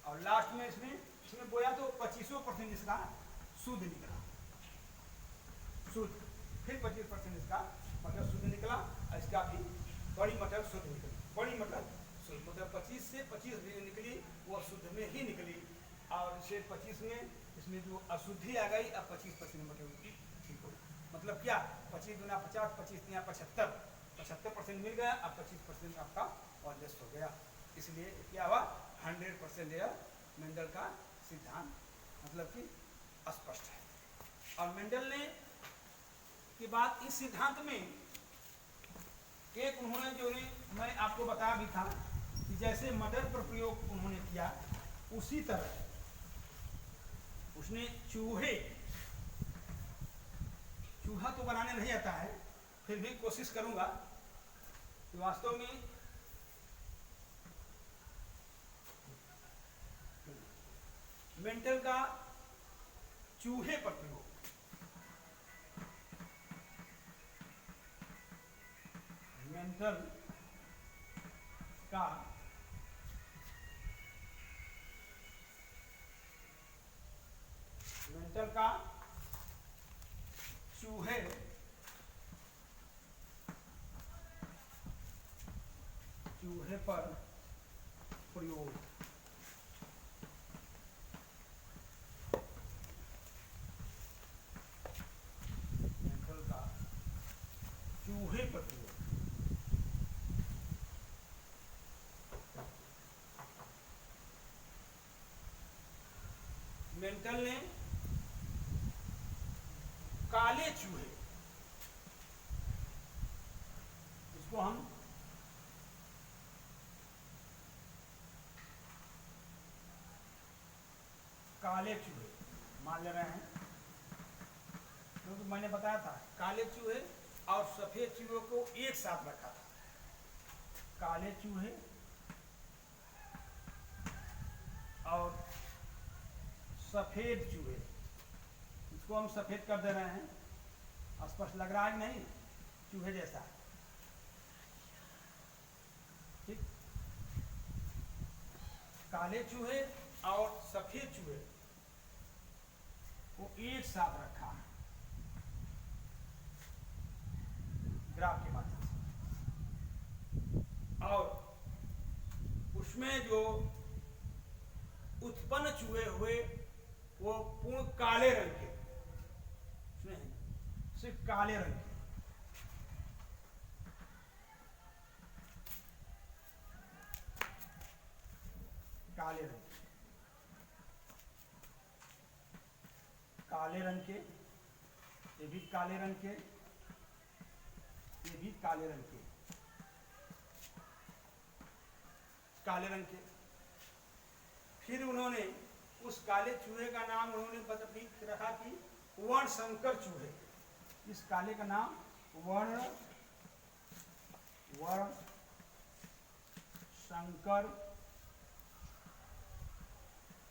और लास्ट में इसमें बोया तो 25% इसका शुद्ध निकला, शुद्ध, फिर 25% इसका मटर शुद्ध निकला, और इसका भी बड़ी मटर शुद्ध निकली, बड़ी मटर शुद्ध, मतलब 25 से 25 निकली वो शुद्ध में ही निकली, और इसे 25 में इसमें जो अशुद्धि आ गई, अब 25% मटर उसकी ठीक हो, मतलब क्या, 25 गुना 50, 25 या 75% मिल गया, अब 25% आपका ऑलरेस्ट हो गया। इसलिए क्या हुआ, 100% यह मेंडल का सिद्धांत मतलब कि स्पष्ट है। और मेंडल ने के बाद इस सिद्धांत में एक उन्होंने जो मैं आपको बताया भी था कि जैसे मटर पर प्रयोग उन्होंने किया, उसी तरह उसने चूहा तो बनाने नहीं आता है, फिर भी कोशिश करूंगा कि वास्तव में मेंटल का चूहे पर प्रयोग, मेंटल का चूहे पर प्रयोग। मेंटल का चूहे पर प्रयोग। मेंटल ने काले चूहे, इसको हम काले चूहे मान ले रहे हैं, क्योंकि मैंने बताया था काले चूहे और सफेद चूहे को एक साथ रखा था। काले चूहे और सफेद चूहे, इसको हम सफेद कर दे रहे हैं, स्पष्ट लग रहा है नहीं, चूहे जैसा, ठीक। काले चूहे और सफेद चूहे को एक साथ रखा ग्राफ के माध्यम से, और उसमें जो उत्पन्न चूहे हुए वो पूर्ण काले रंग के, सिर्फ काले रंग के, काले रंग के, काले रंग के, ये भी काले रंग के, ये भी काले रंग के, काले रंग के। फिर उन्होंने उस काले चूहे का नाम उन्होंने रखा कि वर्णशंकर चूहे। इस काले का नाम वर्णशंकर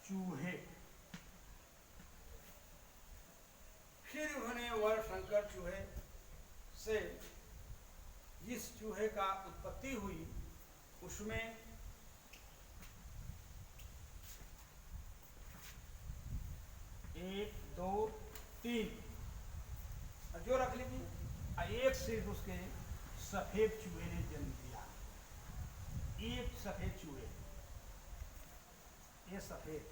चूहे। फिर उन्होंने वर्णशंकर चूहे से जिस चूहे का उत्पत्ति हुई उसमें 1 2 3 जो रख लीजिए, एक सिर्फ उसके सफेद चूहे ने जन्म दिया। एक सफेद चूहे, ये सफेद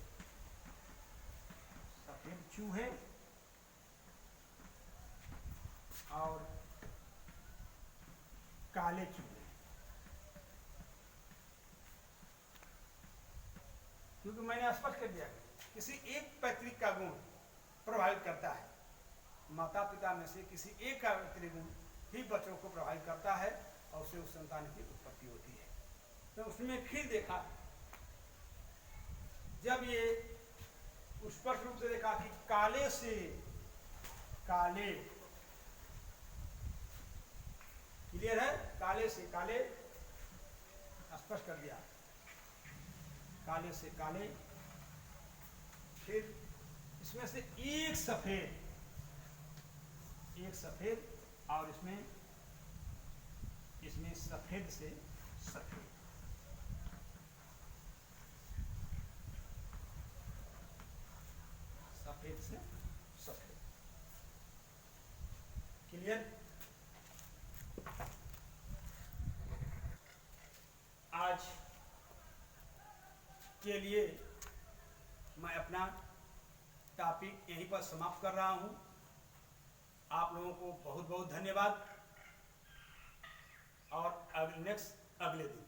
चूहे और काले चूहे, क्योंकि मैंने स्पष्ट कर दिया किसी एक पैतृक का गुण प्रभावित करता है, माता पिता में से किसी एक का पैतृक गुण ही बच्चों को प्रभावित करता है और उससे उस संतान की उत्पत्ति होती है। तो उसमें फिर देखा, जब ये स्पष्ट रूप से देखा कि काले से काले, क्लियर है, काले से काले स्पष्ट कर दिया, काले से काले, फिर इसमें से एक सफेद और इसमें सफेद से सफेद, सफेद से सफेद, क्लियर। आज के लिए मैं अपना टॉपिक यहीं पर समाप्त कर रहा हूं। आप लोगों को बहुत बहुत धन्यवाद, और नेक्स्ट अगले दिन